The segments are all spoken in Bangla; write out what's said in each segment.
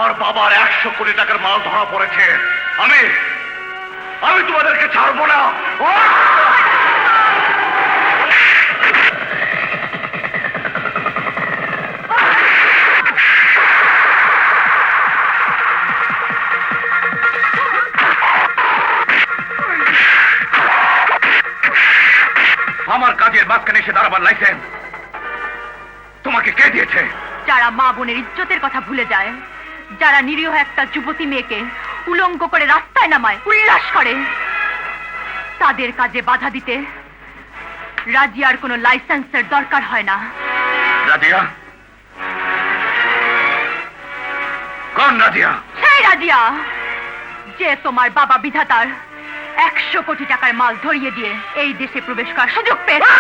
আমার বাবার 100 কোটি টাকার মাল ধরা পড়েছে। আমি তোমাদেরকে ছাড়বো না। আমার কাজের মাঝখানে এসে দাঁড়াবার লাইসেন্স তোমাকে কে দিয়েছে? যারা মা বোনের ইজ্জতের কথা ভুলে যায়, যারা নিরীহ একটা যুবতী মেয়েকে উলঙ্গ করে রাস্তায় নামায়, উল্লাস করে, তাদের কাজে বাধা দিতে রাজিয়ার কোনো লাইসেন্সের দরকার হয় না। রাজিয়া? কোন রাজিয়া? সেই রাজিয়া যে তোমার বাবা বিধাতার 100 কোটি টাকার মাল ধরিয়ে দিয়ে এই দেশে প্রবেশ করার সুযোগ পেয়েছে।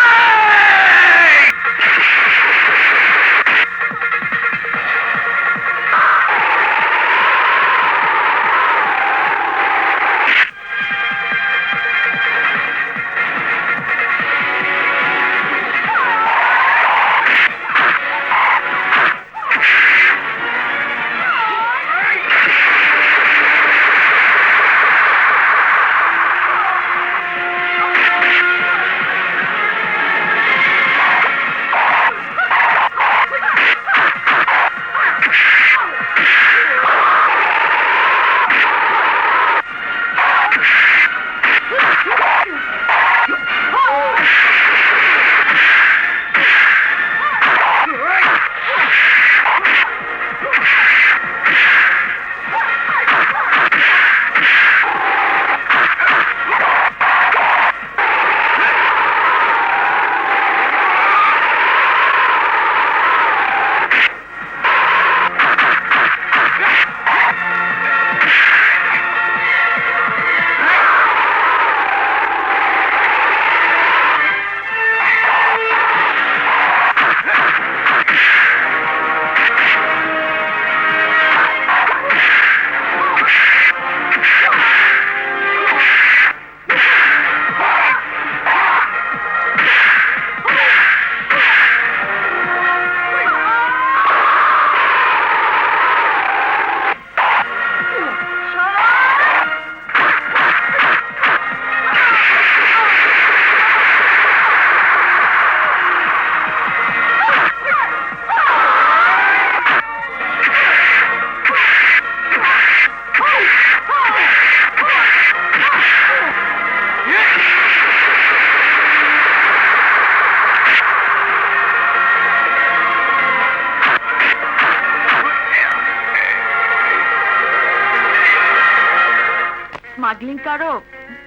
স্মাগলিং কারো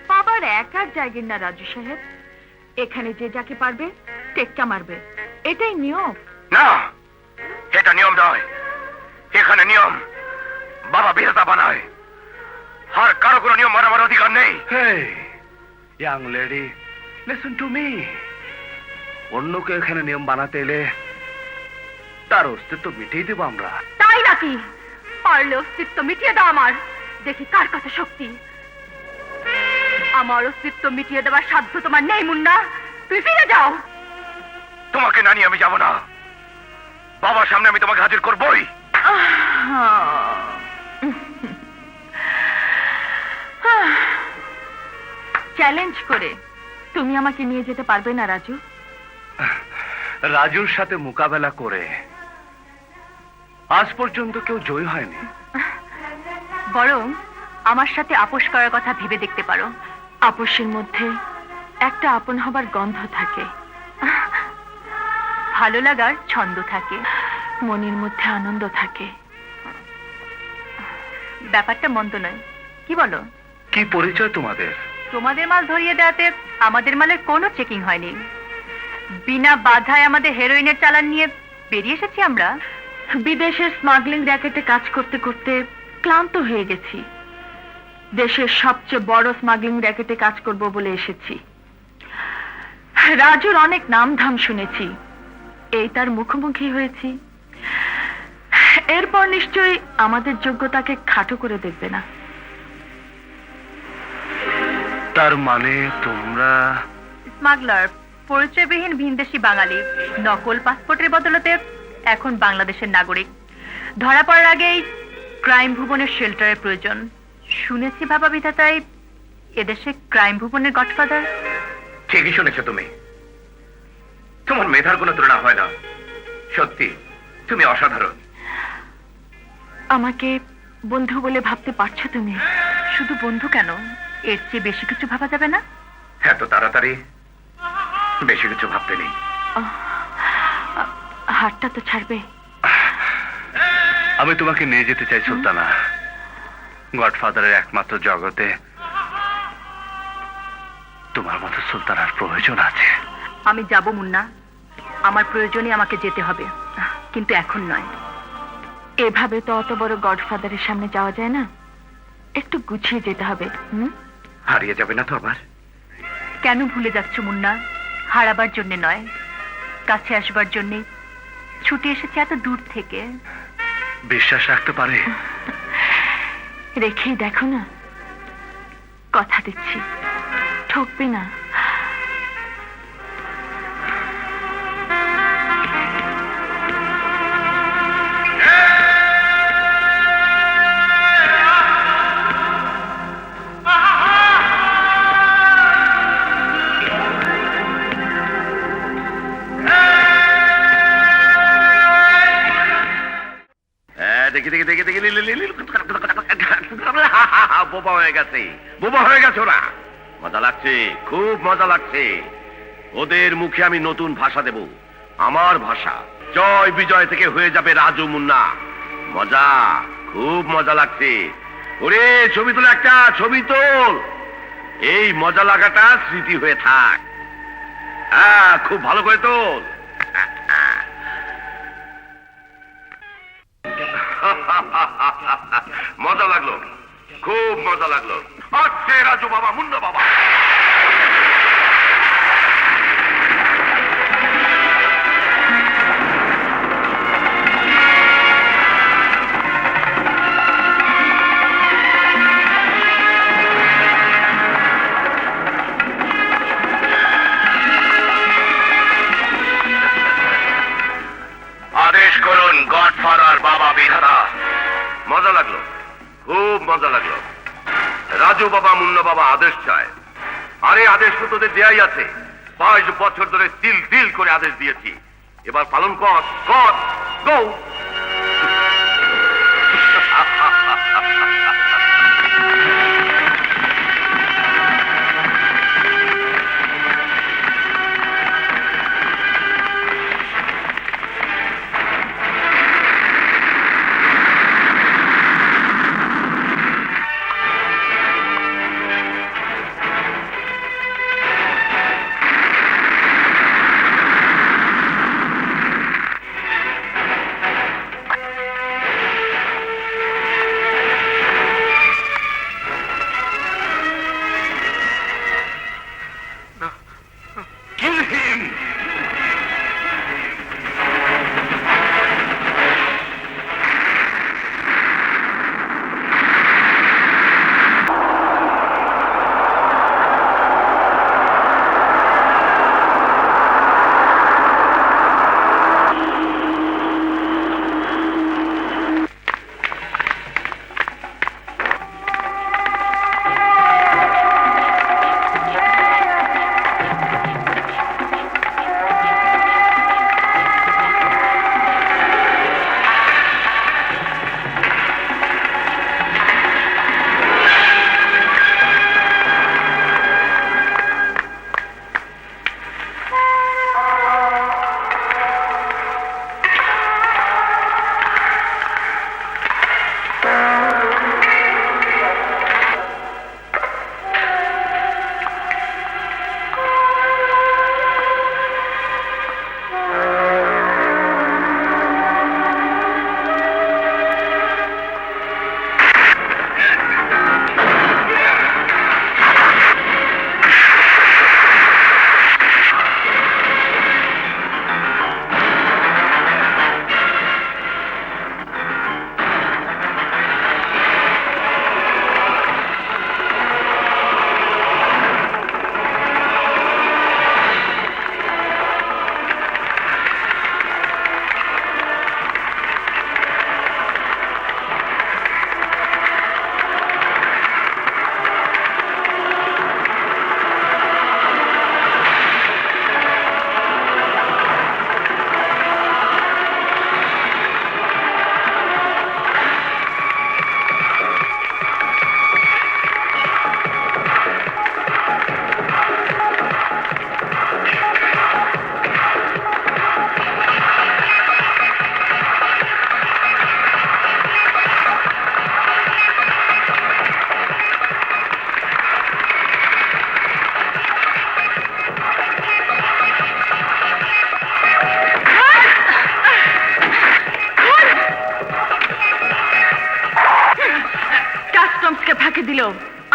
বাবার একার জায়গা না রাজু সাহেব। এখানে যে যাকে পারবে টেক্কা মারবে, এটাই নিয়ম। না, এটা নিয়ম নয়। এখানে নিয়ম বাবা বিধাতা বানায়, আর কারো কোনো নিয়ম মানাবার অধিকার নেই। Hey, young lady, listen to me. অন্যকে এখানে নিয়ম বানাতে এলে তার অস্তিত্ব মিটিয়ে দেবো আমরা। তাই নাকি? পারলে অস্তিত্ব মিটিয়ে দাও আমার, দেখি কার কাছে শক্তি। আমার অস্তিত্ব মিটিয়ে দেওয়ার সাধ্য তোমার নেই মুন্না, তুই ফিরে যাও। তোমাকে না নিয়ে আমি যাব না। বাবার সামনে আমি তোমাকে হাজির করবই। চ্যালেঞ্জ করে তুমি আমাকে নিয়ে যেতে পারবে না রাজু? রাজুর সাথে মোকাবেলা করে আজ পর্যন্ত কেউ জয় হয়নি। বরং আমার সাথে আপোষ করার কথা ভেবে দেখতে পারো। আপোষের মধ্যে একটা আপন হবার গন্ধ থাকে, ভালো লাগার ছন্দ থাকে, মনের মধ্যে আনন্দ থাকে। ব্যাপারটা মন্দ নয়, কি বলো? কি পরিচয় তোমাদের? তোমাদের মাল ধরিয়ে দেওয়াতে আমাদের মালের কোনো চেকিং হয়নি। বিনা বাধায় আমাদের হেরোইনের চালান নিয়ে বেরিয়ে এসেছি আমরা। বিদেশের স্মাগলিং র্যাকেটে কাজ করতে করতে ক্লান্ত হয়ে গেছি। দেশের সবচেয়ে বড় স্মাগলিং র্যাকেটে কাজ করব বলে এসেছি। রাজুর অনেক নামধাম শুনেছি, এই তার মুখোমুখি হয়েছি। এরপর নিশ্চয়ই আমাদের যোগ্যতাকে খাটো করে দেখবে না। তার মানে তোমরা স্মাগলার, পরিচয়বিহীন ভিনদেশী বাঙালি, নকল পাসপোর্টের বদলতে এখন বাংলাদেশের নাগরিক। ধরা পড়ার আগেই ক্রাইম ভুবনের শেল্টারের প্রয়োজন। শুনেছি বাবা বিধাতাই এদেশে ক্রাইম ভুবনের গডফাদার। ঠিকই শুনেছো তুমি। তোমার মেধার কোনো তুলনা হয় না। সত্যি তুমি অসাধারণ। আমাকে বন্ধু বলে ভাবতে পারছো তুমি? শুধু বন্ধু কেন, এর চেয়ে বেশি কিছু ভাবা যাবে না? এত তাড়াতাড়ি বেশি কিছু ভাবতে নেই। হাতটা তো ছাড়বে। আমি তোমাকে নিয়ে যেতে চাই সুলতানা। গডফাদারের একমাত্র জগতে তোমার মতো সুলতানার প্রয়োজন আছে। আমি যাব মুন্না, আমার প্রয়োজনে আমাকে যেতে হবে, কিন্তু এখন নয়। এভাবে তো অত বড় গডফাদারের সামনে যাওয়া যায় না, একটু গুছিয়ে যেতে হবে। হারিয়ে যাবে না তো আবার? কেন ভুলে যাচ্ছ মুন্না? হারাবার জন্য নয়, কাছে আসবার জন্যে ছুটে এসেছে এত দূর থেকে। বিশ্বাস রাখতে পারে? রেখেই দেখো না, কথা দিচ্ছি ঠকবে না। দেখি দেখি দেখি দেখি বোবা হয়ে গেছে, বোবা হয়ে গেছে ওরা। মজা লাগছে, খুব মজা লাগছে। ওদের মুখে আমি নতুন ভাষা দেব, আমার ভাষা। জয় বিজয় থেকে হয়ে যাবে রাজু মুন্না। মজা, খুব মজা লাগছে। ওরে ছবি তোল, একটা ছবি তোল। এই মজা লাগাটা স্মৃতি হয়ে থাক। হ্যাঁ, খুব ভালো করে তোল। মজা লাগলো, খুব মজা লাগলো। আচ্ছা রাজু বাবা, মুন্না বাবা। আদেশ করুন গডফাদার বাবা বিধাতা। মজা লাগলো, খুব মজা লাগলো। রাজু বাবা, মুন্না বাবা আদেশ চায়। আরে আদেশ তো তোদের দেয়াই আছে। 22 বছর ধরে তিল তিল করে আদেশ দিয়েছি, এবার পালন কর, কর, গো।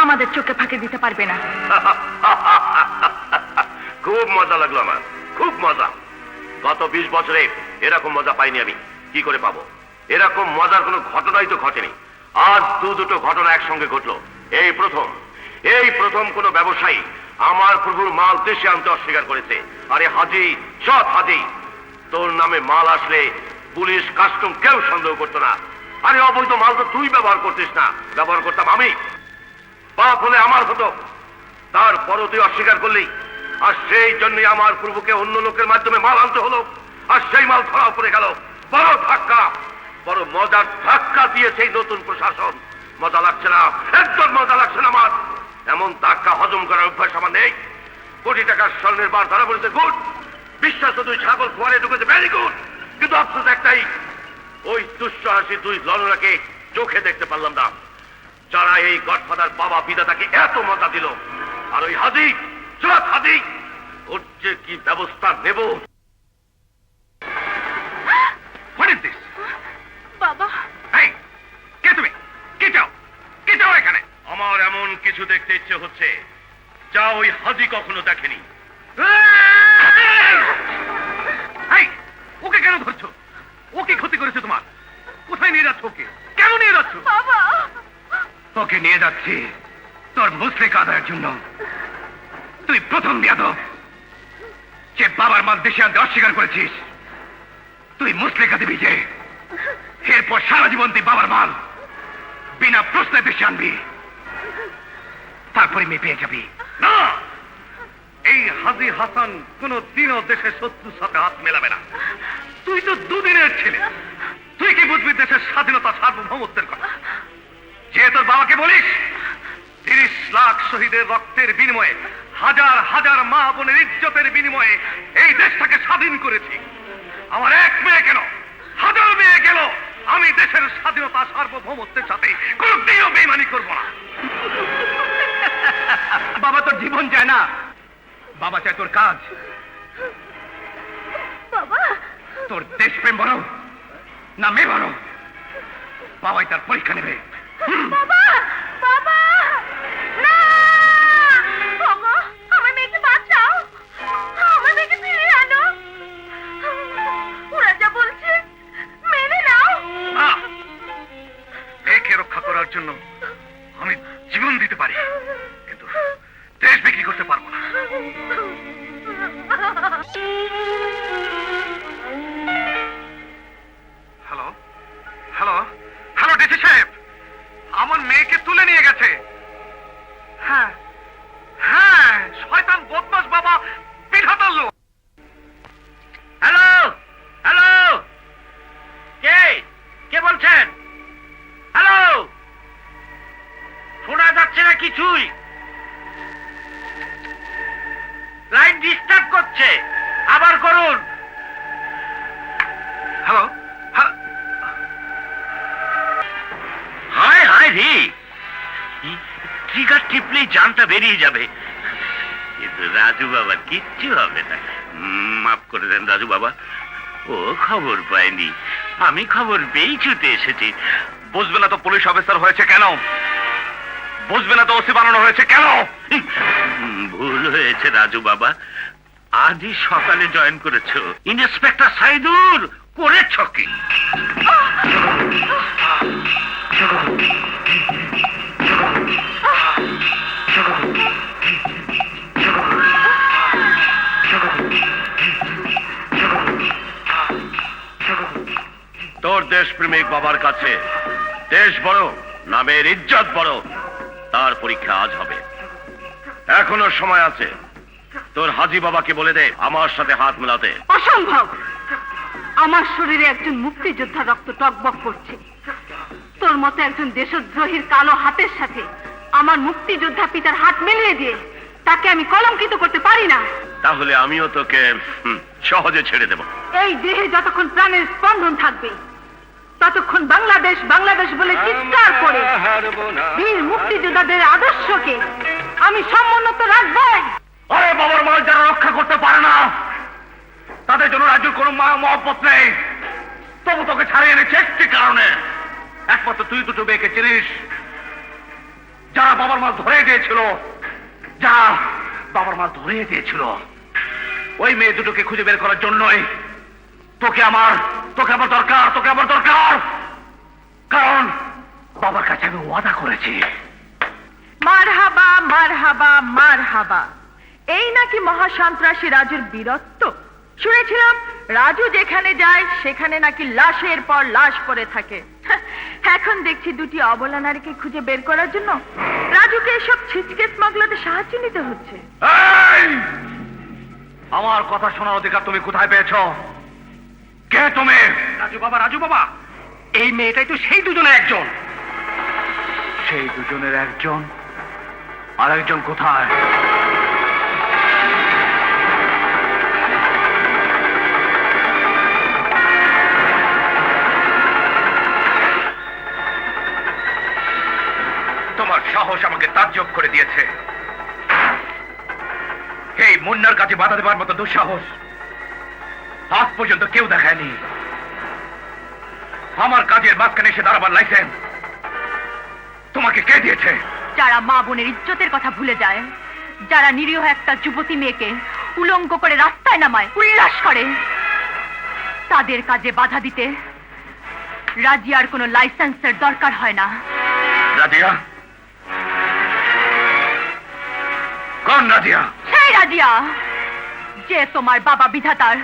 আমাদের চোখে ফাঁকি দিতে পারবে না। খুব মজা লাগলো আমার, খুব মজা। গত 20 বছরে এরকম মজা পাইনি আমি। কি করে পাবো? এরকম মজার কোনো ঘটনাই তো ঘটেনি। আজ দুটো ঘটনা একসঙ্গে ঘটলো। এই প্রথম কোনো ব্যবসায়ী আমার প্রভুর মাল দেশে আনতে অস্বীকার করেছে। আরে হাজি, সৎ হাজি, তোর নামে মাল আসলে পুলিশ, কাস্টম কেউ সন্দেহ করতো না। আরে অবৈধ মাল তো তুই ব্যবহার করতিস না, ব্যবহার করতাম আমি। পাপ হলে আমার হতো, তারপরও তুই অস্বীকার করলি। আর সেই জন্যই আমার প্রভুকে অন্য লোকের মাধ্যমে মাল আনতে হলো। আর সেই মাল ধরা পড়ে গেল। বড় ধাক্কা, বড় মজার ধাক্কা দিয়ে সেই নতুন প্রশাসন। মজা লাগছে না, একদম মজা লাগছে না আমার। এমন ধাক্কা হজম করার অভ্যাস আমার নেই। কোটি টাকার স্বর্ণের বার ধরা পড়েছে, গুড। বিশ্বাস তুই ছাগল খোয়ারে ঢুকেছে, ভেরি গুড। কিন্তু আফসোস একটাই, ওই দুঃসাহসী দুই লড়াকে চোখে দেখতে পারলাম না, যারা এই গডফাদার বাবা বিধাতাকে এত মজা দিল। আর ওই হাজি, সুরাত হাজি, ওর যে কি ব্যবস্থা নেব। What is this? বাবা, এই, কে তুমি? কে চাও? কে চাও এখানে? আমার এমন কিছু দেখতে ইচ্ছে হচ্ছে যা ওই হাজি কখনো দেখেনি। এই, ওকে কেন ধরছো? ও কি ক্ষতি করেছে তোমার? কোথায় নিয়ে যাচ্ছ ওকে? কেন নিয়ে যাচ্ছ? বাবা, তোকে নিয়ে যাচ্ছি তোর মুসলিক আদায়ের জন্য। তুই প্রথম বিয়াদব যে বাবার মাল দেশে আনতে অস্বীকার করেছিস। তুই মুসলিকা দিবি যে, এরপর সারা জীবন তুই বাবার মাল বিনা প্রশ্নে দেশে আনবি, তারপরে মেয়ে পেয়ে যাবি। না, এই হাজি হাসান কোন দিনও দেশের শত্রুর সাথে হাত মেলাবে না। তুই তো দুদিনের ছেলে, তুই কি বুঝবি দেশের স্বাধীনতা, সার্বভৌমত্বের কথা? যে তোর বাবাকে বলিস 30 লাখ শহীদের রক্তের বিনিময়ে, হাজার হাজার মা বোনের ইজ্জতের বিনিময়ে এই দেশটাকে স্বাধীন করেছি। আমার এক মেয়ে কেন, হাজার মেয়ে গেল, আমি দেশের স্বাধীনতা, সার্বভৌমত্বের সাথে কোনদিনও বেইমানি করব না। বাবা তোর জীবন চায় না, বাবা চায় তোর কাজ। বাবা, তোর দেশপ্রেম বড় না মেয়ে বড়, বাবাই তার পরীক্ষা নেবে। বাবা, বাবা, না! বাবা, আমার মেয়েকে বাঁচাও, আমার মেয়েকে ফিরিয়ে আনো। ওরা যা বলছে মেনে নাও। না, মেয়েকে রক্ষা করার জন্য আমি জীবন দিতে পারি, কিন্তু দেশ বিক্রি করতে পারবো না। হ্যালো হ্যালো হ্যালো, ডিসি সাহেব, আমার মেয়েকে তুলে নিয়ে গেছে। হ্যাঁ হ্যাঁ, শয়তান বদমাশ বাবা বিধাতার লোক। হ্যালো, হ্যালো, কে কে বলছেন? হ্যালো, শোনা যাচ্ছে না কিছুই। লাইন ডিস্টার্ব করছে, আবার করুন। হ্যালো, হায় হায় রে, ট্রিগার টিপলেই জানটা বেরিয়ে যাবে। কিন্তু রাজু বাবার কিচ্ছু হবে না। মাফ করে দেন রাজু বাবা, ও খবর পায়নি, আমি খবর পেয়েই ছুটে এসেছি। বুঝবে না তো পুলিশ অফিসার হয়েছে কেন? বুঝবে না তো ওসি বানানো হয়েছে কেন? ভুল হয়েছে রাজু বাবা, আজই সকালে জয়েন করেছো। ইন্সপেক্টর সাইদুর করেছ কি? তোর দেশপ্রেমিক বাবার কাছে দেশ বড়, নামের ইজ্জত বড়, তার পরীক্ষা আজ হবে। এখনো সময় আছে। তোর হাজি বাবাকে বলে দে আমার সাথে হাত মেলাতে। অসম্ভব! আমার শরীরে একজন মুক্তিযোদ্ধার রক্ত টকবক করছে। তোর মতো একজন দেশদ্রোহীর কালো হাতের সাথে আমার মুক্তিযোদ্ধা পিতার হাত মিলিয়ে দিয়ে তাকে আমি কলঙ্কিত করতে পারি না। তাহলে আমিও তোকে সহজে ছেড়ে দেব। এই দেহে যতক্ষণ প্রাণের স্পন্দন থাকবে ততক্ষণ বাংলাদেশ বাংলাদেশ বলে চিৎকার করে বীর মুক্তিযোদ্ধাদের আদর্শকে আমি সমুন্নত রাখবো। আরে বাবার মাল যারা রক্ষা করতে পারে না তাদের জন্য রাজ্যের কোনো মায়া মহব্বত নেই। তবু তোকে ছাড়িয়ে এনেছে একটি কারণে। একমাত্র তুই দুটো মেয়েকে চিনিস, যারা বাবার মাল ধরে দিয়েছিল, যারা বাবার মাল ধরে দিয়েছিল, ওই মেয়ে দুটোকে খুঁজে বের করার জন্যই তোকে আমার দরকার। কারণ বাবার কাছে আমি ওয়াদা করেছি। মারহাবা মারহাবা মারহাবা। এই নাকি মহাসন্ত্রাসী রাজুর বীরত্ব। শুনেছিলাম রাজু যেখানে যায় সেখানে নাকি লাশের পর লাশ পড়ে থাকে। এখন দেখছি দুটি অবলা নারীকে খুঁজে বের করার জন্য রাজুকে এসব ছিচকে স্মাগলারদের সাহায্য নিতে হচ্ছে। এই! আমার কথা শোনার অধিকার তুমি কোথায় পেয়েছো? কে তুমি? রাজু বাবা, এই মেয়েটাই তো সেই দুজনের একজন। সেই দুজনের একজন? আর একজন কোথায়? তোমার সাহস আমাকে তাজ্জব করে দিয়েছে। এই মুন্নার কাছে বাধা দেবার মতো দুঃসাহস আজ পর্যন্ত কেউ দেখায়নি। আমার কাজের মাঝখানে এসে দাঁড়াবার লাইসেন্স তোমাকে কে দিয়েছে? যারা মা বোনের ইজ্জতের কথা ভুলে যায়, যারা নিরীহ একটা যুবতী মেয়েকে উলঙ্গ করে রাস্তায় নামায়, উল্লাস করে, তাদের কাজে বাধা দিতে রাজিয়ার কোনো লাইসেন্সের দরকার হয় না। রাজিয়া? কোন রাজিয়া? সেই রাজিয়া যে তোমার বাবা বিধাতার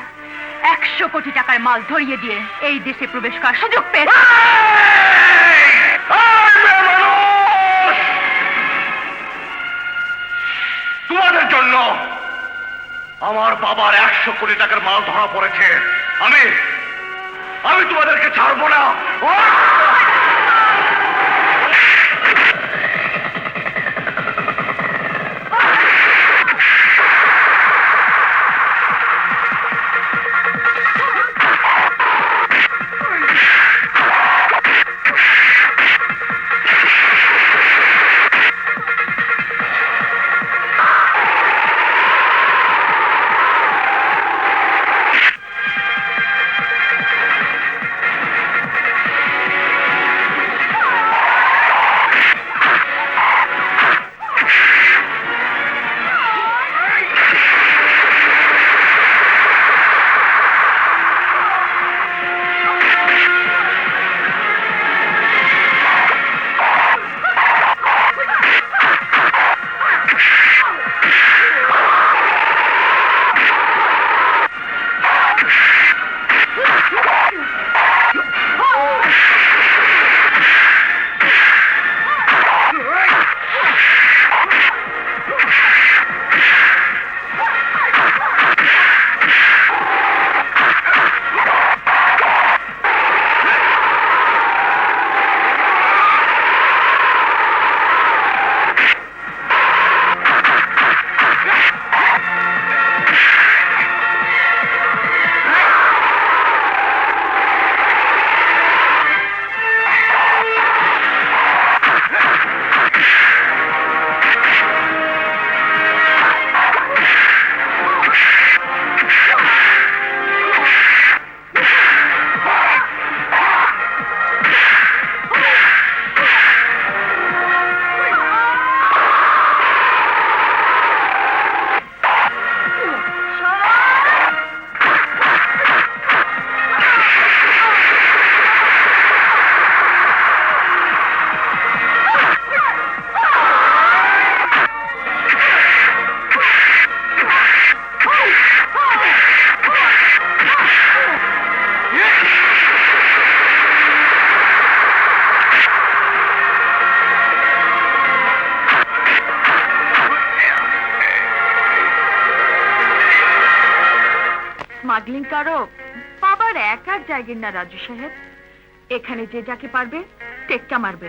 100 কোটি টাকার মাল ধরিয়ে দিয়ে এই দেশে প্রবেশ করার সুযোগ পেয়েছে। তোমাদের জন্য আমার বাবার 100 কোটি টাকার মাল ধরা পড়েছে। আমি তোমাদেরকে ছাড়বো না। স্মাগলিং কারো বাবার একার জায়গা না রাজু সাহেব। এখানে যে যাকে পারবে টেক্কা মারবে,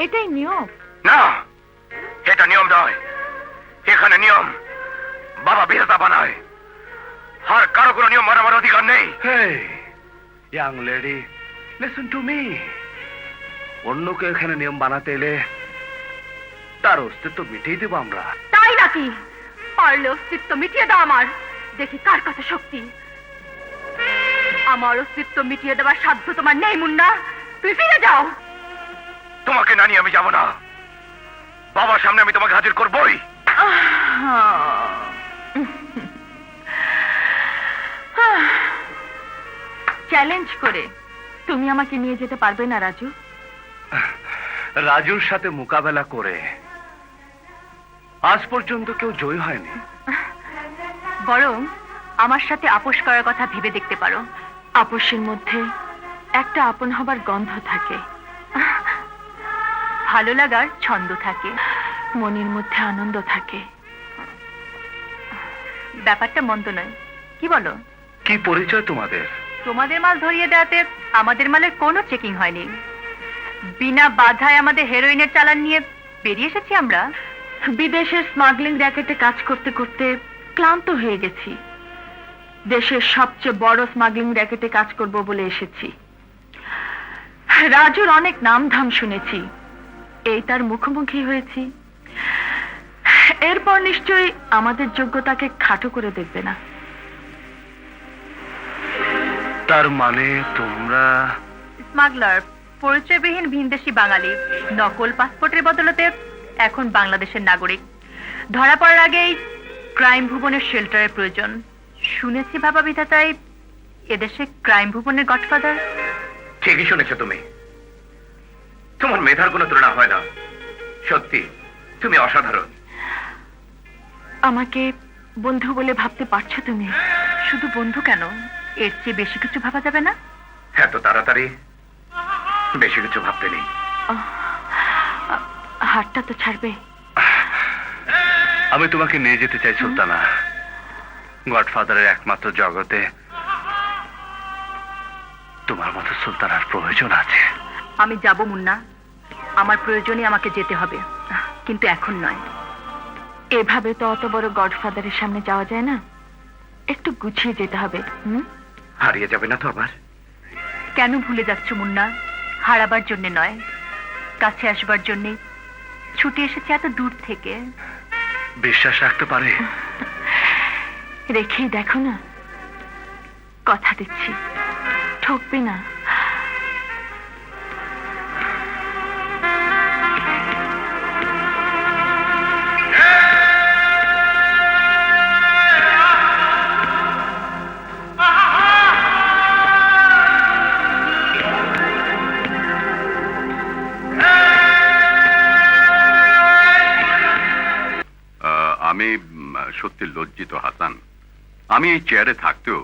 এটাই নিয়ম। না, এটা নিয়ম নয়। এখানে নিয়ম বাবা বিধাতা বানায়, আর কারো কোনো নিয়ম মানাবার অধিকার নেই। Hey young lady, listen to me. অন্যকে এখানে নিয়ম বানাতে এলে তার অস্তিত্ব মিটিয়ে দেবো আমরা। তাই নাকি? পারলে অস্তিত্ব মিটিয়ে দাও আমার, দেখি কার কাছে শক্তি। আমার অস্তিত্ব মিটিয়ে দেওয়ার সাধ্য তোমার নেই মুন্না, তুই ফিরে যাও। তোমাকে না নিয়ে আমি যাব না। বাবার সামনে আমি তোমাকে হাজির করবই। চ্যালেঞ্জ করে তুমি আমাকে নিয়ে যেতে পারবে না রাজু? রাজুর সাথে মোকাবেলা করে আজ পর্যন্ত কেউ জয়ী হয়নি। বরং আমার সাথে আপোষ করার কথা ভেবে দেখতে পারো। আপোষের মধ্যে একটা আপন হবার গন্ধ থাকে, ভালো লাগার ছন্দ থাকে, মনের মধ্যে আনন্দ থাকে। ব্যাপারটা মন্দ নয়, কি বলো? কি পরিচয় তোমাদের? তোমাদের মাল ধরিয়ে দেওয়াতে আমাদের মালের কোনো চেকিং হয়নি। বিনা বাধায় আমাদের হেরোইনের চালান নিয়ে বেরিয়ে এসেছি আমরা। বিদেশের স্মাগলিং র্যাকেটে কাজ করতে করতে ক্লান্ত হয়ে গেছি। দেশের সবচেয়ে বড় স্মাগলিং র্যাকেটে কাজ করব বলে এসেছি। রাজুর অনেক নামধাম শুনেছি, এই তার মুখোমুখি হয়েছি। এরপর নিশ্চয়ই আমাদের যোগ্যতাকে খাটো করে দেখবে না। তার মানে তোমরা স্মাগলার, পরিচয়বিহীন ভিনদেশী বাঙালি, নকল পাসপোর্টের বদলতে এখন বাংলাদেশের নাগরিক। ধরা পড়ার আগেই ক্রাইম ভুবনের শেল্টারের প্রয়োজন। শুনেছি বাবা বিধাতাই এদেশে ক্রাইম ভুবনের গডফাদার। ঠিকই শুনেছো তুমি। তোমার মেধার কোনো তুলনা হয় না। সত্যি তুমি অসাধারণ। আমাকে বন্ধু বলে ভাবতে পারছো তুমি? শুধু বন্ধু কেন, এর চেয়ে বেশি কিছু ভাবা যাবে না? এত তাড়াতাড়ি বেশি কিছু ভাবতে নেই। হাতটা তো ছাড়বে। আমি তোমাকে নিয়ে যেতে চাই সুলতানা। গডফাদারের একমাত্র জগতে তোমার মতো সুলতানার প্রয়োজন আছে। আমি যাব মুন্না, আমার প্রয়োজনে আমাকে যেতে হবে, কিন্তু এখন নয়। এভাবে তো অত বড় গডফাদারের সামনে যাওয়া যায় না, একটু গুছিয়ে যেতে হবে। হারিয়ে যাবে না তো আবার? কেন ভুলে যাচ্ছ মুন্না? হারাবার জন্য নয়, কাছে আসবার জন্যে ছুটে এসেছে এত দূর থেকে। বিশ্বাস রাখতে পারে? রেখেই দেখো না, কথা দিচ্ছি ঠকবে না। আমি সত্যি লজ্জিত হাসান। আমি এই চেয়ারে থাকতেও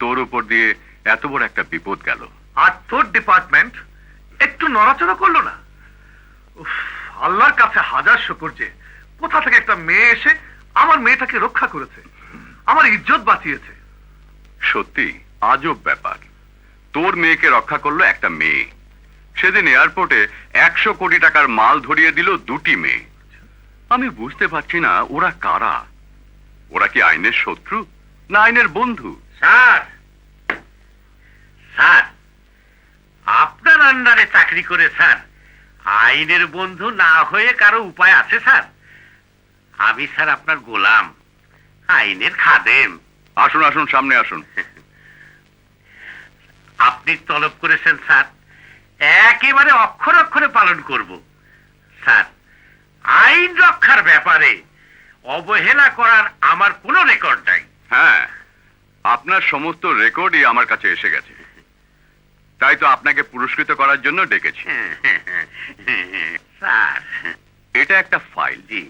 তোর উপর দিয়ে এত বড় একটা বিপদ গেল। আর তোর ডিপার্টমেন্ট একটু নড়াচড়া করলো না? উফ, আল্লাহর কাছে হাজার শুকর যে কোথা থেকে একটা মেয়ে এসে আমার মেয়েটাকে রক্ষা করেছে, আমার ইজ্জত বাঁচিয়েছে। সত্যি আজব ব্যাপার। তোর মেয়েকে রক্ষা করলো একটা মেয়ে। সেদিন এয়ারপোর্টে 100 কোটি টাকার মাল ধরিয়ে দিল দুটি মেয়ে। আমি বুঝতে পারছি না ওরা কারা। ওরা কি আইনের শত্রু না আইনের বন্ধু? স্যার, স্যার আপনার আন্ডারে চাকরি করে স্যার আইনের বন্ধু না হয়ে কারো উপায় আছে স্যার? আমি স্যার আপনার গোলাম, আইনের খাদেম। আসুন আসুন, সামনে আসুন। আপনি তলব করেছেন স্যার, একেবারে অক্ষর অক্ষরে পালন করব। স্যার, আইন রক্ষার ব্যাপারে অবহেলা করার আমার কোনো রেকর্ড নাই। হ্যাঁ, আপনার সমস্ত রেকর্ডই আমার কাছে এসে গেছে। তাই তো আপনাকে পুরস্কৃত করার জন্য ডেকেছি। স্যার, এটা একটা ফাইল জি,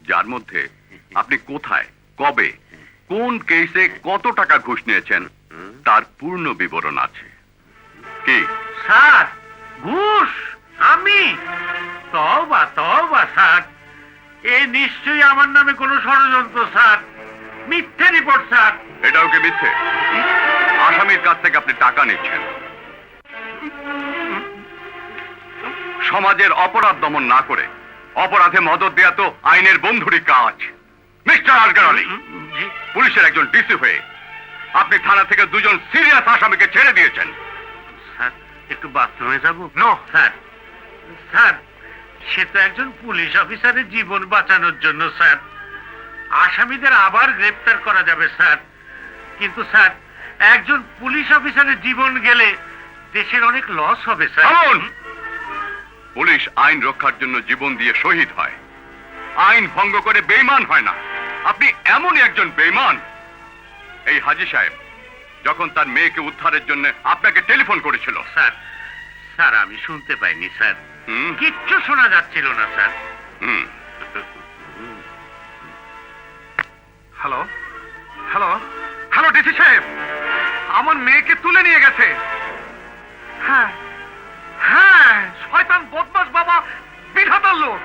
যার মধ্যে আপনি কোথায়, কবে, কোন কেসে কত টাকা ঘুষ নিয়েছেন তার পূর্ণ বিবরণ আছে। কি স্যার ঘুষ? আমি? তওবা তওবা স্যার, এ নিশ্চয়ই আমার নামে কোনো ষড়যন্ত্র স্যার, মিথ্যে রিপোর্ট স্যার। এটাও কি মিথ্যে? আসামির কাছ থেকে আপনি টাকা নিচ্ছেন। সমাজের অপরাধ দমন না করে অপরাধে মদত দেয়া তো আইনের বন্ধুরই কাজ। মিস্টার আজগর আলী, জি পুলিশের একজন ডিসি হয়ে আপনি থানা থেকে দুজন সিরিয়াস আসামিকে ছেড়ে দিয়েছেন। স্যার, একটু বাথরুমে যাব? নো স্যার, স্যার সে তো একজন পুলিশ অফিসারের জীবন বাঁচানোর জন্য স্যার। আসামিদের আবার গ্রেপ্তার করা যাবে স্যার, কিন্তু স্যার একজন পুলিশ অফিসারের জীবন গেলে দেশের অনেক লস হবে স্যার। থামুন! পুলিশ আইন রক্ষার জন্য জীবন দিয়ে শহীদ হয়, আইন ভঙ্গ করে বেঈমান হয় না। আপনি এমনই একজন বেঈমান। এই হাজী সাহেব যখন তার মেয়েকে উদ্ধারের জন্য আপনাকে টেলিফোন করেছিল, স্যার স্যার আমি শুনতে পাইনি স্যার, হুম, কিচ্ছু শোনা যাচ্ছিল না স্যার। হুম, হ্যালো হ্যালো হ্যালো ডিসি সাহেব, আমার মেয়েকে তুলে নিয়ে গেছে। হ্যাঁ হ্যাঁ, শয়তান বদমাস বাবা, বিধাতার লোক।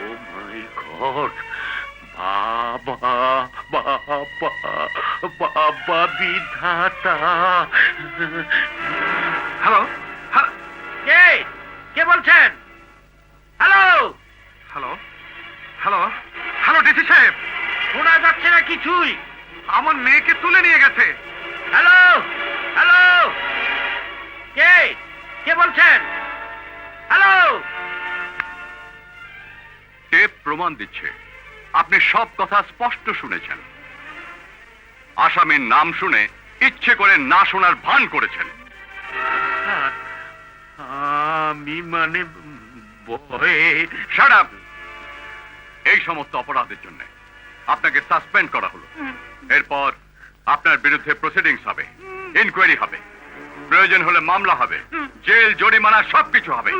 ও মাই গড, বাবা বাবা বাবা বিধাতা। হ্যালো কে কে বলছেন? Hello, hello hello hello DC সাহেব, শোনা যাচ্ছে না কিছুই। আমার মেয়েকে তুলে নিয়ে গেছে। হ্যালো হ্যালো, কে কে বলছেন? হ্যালো, টেপ প্রমাণ দিচ্ছে আপনি সব কথা স্পষ্ট শুনেছেন। আসামির নাম শুনে ইচ্ছে করে না শোনার ভান করেছেন। স্যার, আমি মানে ভয়ে। Shut up! এই সমস্ত অপরাধের জন্য আপনাকে সাসপেন্ড করা হলো। এরপর আপনার বিরুদ্ধে প্রসিডিংস হবে, ইনকোয়ারি হবে, প্রয়োজন হলে মামলা হবে, জেল জরিমানা সবকিছু হবে।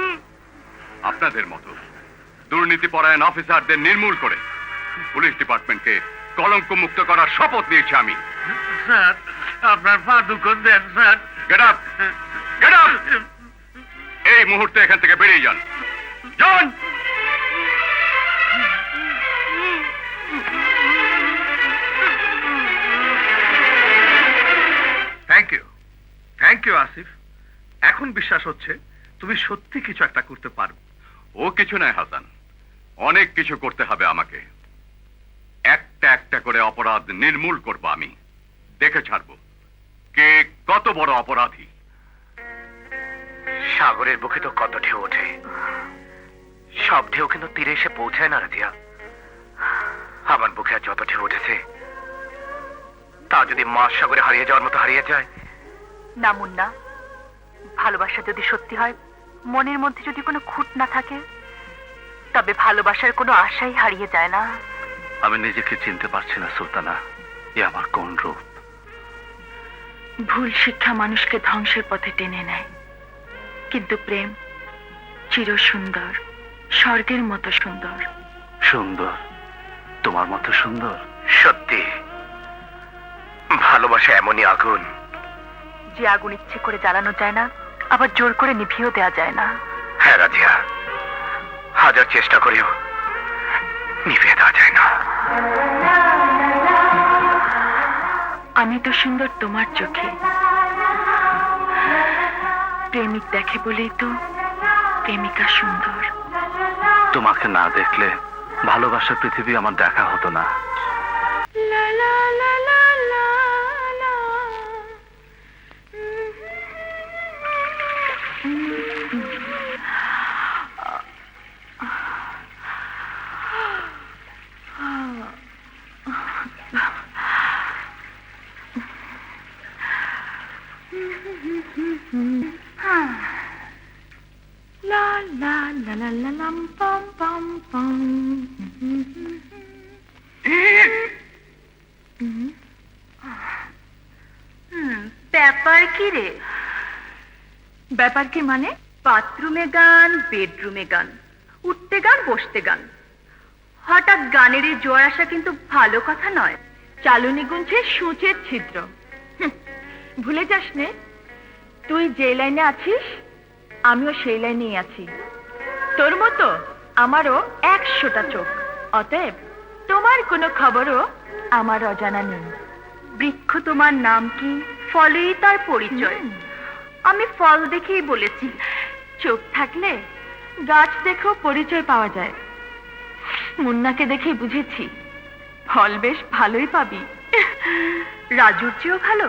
আপনাদের মতো দুর্নীতিপরায়ণ অফিসারদের নির্মূল করে পুলিশ ডিপার্টমেন্টকে কলঙ্ক মুক্ত করার শপথ নিয়েছি আমি। স্যার, আপনার পা দুখন দেন sir. Get up! Get up! এই মুহূর্তে এখান থেকে বেরিয়ে যান। যান! Thank you Asif. এখন বিশ্বাস হচ্ছে তুমি সত্যি কিছু একটা করতে পারবে। ও কিছু নয় হাসান, অনেক কিছু করতে হবে আমাকে। একটা একটা করে অপরাধ নির্মূল করব আমি, দেখে ছাড়বো কে কত বড় অপরাধী। সাগরের বুকে তো কত ঢেউ ওঠে, সব ঢেউ কিন্তু তীরে এসে পৌঁছায় না রাজিয়া। আমার বুকে আর যত ঢেউ উঠেছে তা যদি মাছ সাগরে হারিয়ে যাওয়ার মতো হারিয়ে যায়। না মুন্না, ভালোবাসা যদি সত্যি হয়, মনের মধ্যে যদি কোনো খুঁত না থাকে, তবে ভালোবাসার কোনো আশাই হারিয়ে যায় না। আমি নিজেকে চিনতে পারছি না সুলতানা, এ আমার কোন রূপ। ভুল শিক্ষা মানুষকে ধ্বংসের পথে টেনে নেয়, কিন্তু প্রেম চির সুন্দর, স্বর্গের মতো সুন্দর। সুন্দর? তোমার মতো সুন্দর? সত্যি ভালোবাসা এমনই আগুন, যে আগুন ইচ্ছে করে জ্বালানো যায় না, আবার জোর করে নিভিয়েও দেওয়া যায় না। হ্যাঁ রাজিয়া, হাজার চেষ্টা করেও নিভিয়ে দেওয়া যায় না। আমি তো সুন্দর তোমার চোখে, প্রেমিক দেখে বলেই তো প্রেমিকা সুন্দর। তোমাকে না দেখলে ভালোবাসার পৃথিবী আমার দেখা হতো না। La la la la la lam pam pam pam. ব্যাপার কি রে? ব্যাপার কি মানে? বাথরুমে গান, বেডরুমে গান, উঠতে গান, বসতে গান। হঠাৎ গানের এই জোয়ার আসা কিন্তু ভালো কথা নয়। চালুনি গুনছে সূচের ছিদ্র। ভুলে যাস নে, তুই যে লাইনে আছিস আমিও সেই লাইনেই আছি। তোর মতো আমারও 100টা চোখ, অতএব তোমার কোনো খবরও আমার অজানা নেই। বৃক্ষ তোমার নাম কি, ফলেই তার পরিচয়। আমি ফল দেখেই বলেছি, চোখ থাকলে গাছ দেখেও পরিচয় পাওয়া যায়। মুন্নাকে দেখেই বুঝেছি ফল বেশ ভালোই পাবি, রাজুর চেয়েও ভালো।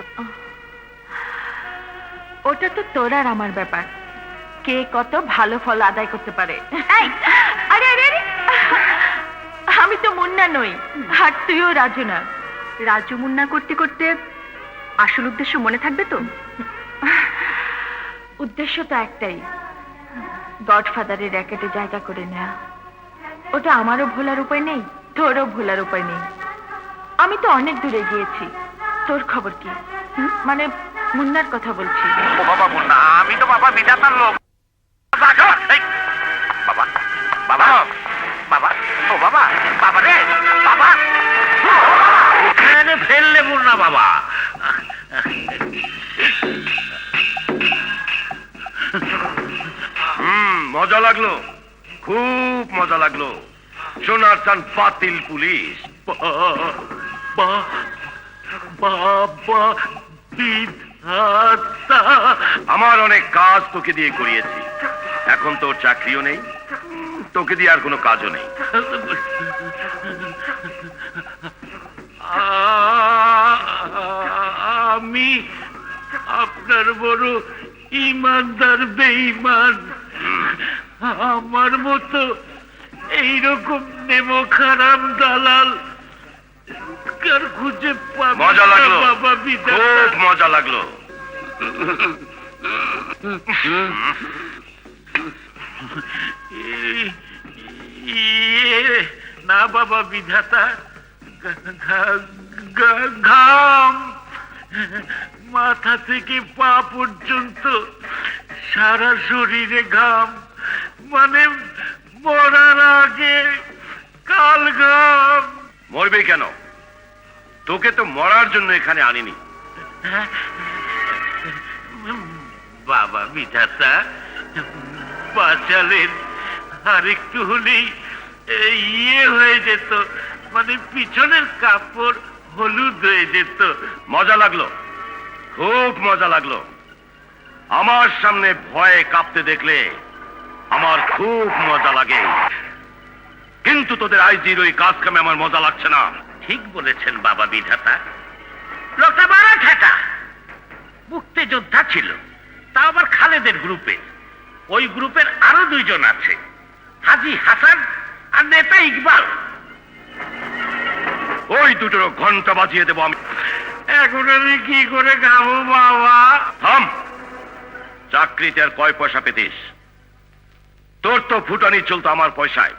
ওটা তো তোর আর আমার ব্যাপার, কে কত ভালো ফল আদায় করতে পারে। আরে আরে আরে, আমি তো মুন্না নই, আর তুইও রাজু না। রাজু মুন্না করতে করতে আসল উদ্দেশ্য মনে থাকবে তো? উদ্দেশ্য তো একটাই, গডফাদারের র্যাকেটে জায়গা করে নেয়া। ওটা আমারও ভোলার উপায় নেই, তোরও ভোলার উপায় নেই। আমি তো অনেক দূরে গিয়েছি। তোর খবর কি? মানে মুন্নার কথা বলছি। ও বাবা মুন্না, আমি তো বাবা বিধাতার লোক। এই, বাবা বাবা বাবা, ও বাবা, বাবা রে, বাবা। ওখানে ফেললে মুন্না বাবা। মজা লাগলো, খুব মজা লাগলো। সোনার চান বাতিল পুলিশ। বাবা বিধাতা, আমার অনেক কাজ তোকে দিয়ে করিয়েছি, এখন তোর চাকরিও নেই, তোকে দিয়ে আর কোনো কাজও নেই। আমি আপনার বড় ইমানদার বেঈমান। আমার মতো এইরকম নেমো খারাপ দালাল কার খুঁজে পাবে? মজা লাগলো, বাবা বিধাতা। খুব মজা লাগলো। না বাবা বিধাতা, ঘাম মাথা থেকে পা পর্যন্ত সারা শরীরে ঘাম, মানে মরার আগে কাল ঘাম। মরবে কেন? তোকে তো মরার জন্য এখানে আনিনি। বাবা বিধাতা বাঁচালেন, আর একটু হলেই ইয়ে হয়ে যেত, মানে পিছনের কাপড় হলুদ হয়ে যেত। মজা লাগলো, খুব মজা লাগলো। আমার সামনে ভয়ে কাঁপতে দেখলে আমার খুব মজা লাগে, কিন্তু তোদের আইজির ওই কাজ কামে আমার মজা লাগছে না। ঠিক বলেছেন বাবা বিধাতা। লোকটা মারা ঠেকা মুক্তিযোদ্ধা ছিল, তা আবার খালেদের গ্রুপে। ওই গ্রুপের আরো দুইজন আছে, হাজি হাসান আর নেতা ইকবাল। ওই দুটোর ঘন্টা বাজিয়ে দেবো আমি। এখন আমি কি করে খাবো বাবা? থাম, চাকরিতে আর কয় পয়সা পেতিস? তোর তো ফুটানি চলতো আমার পয়সায়,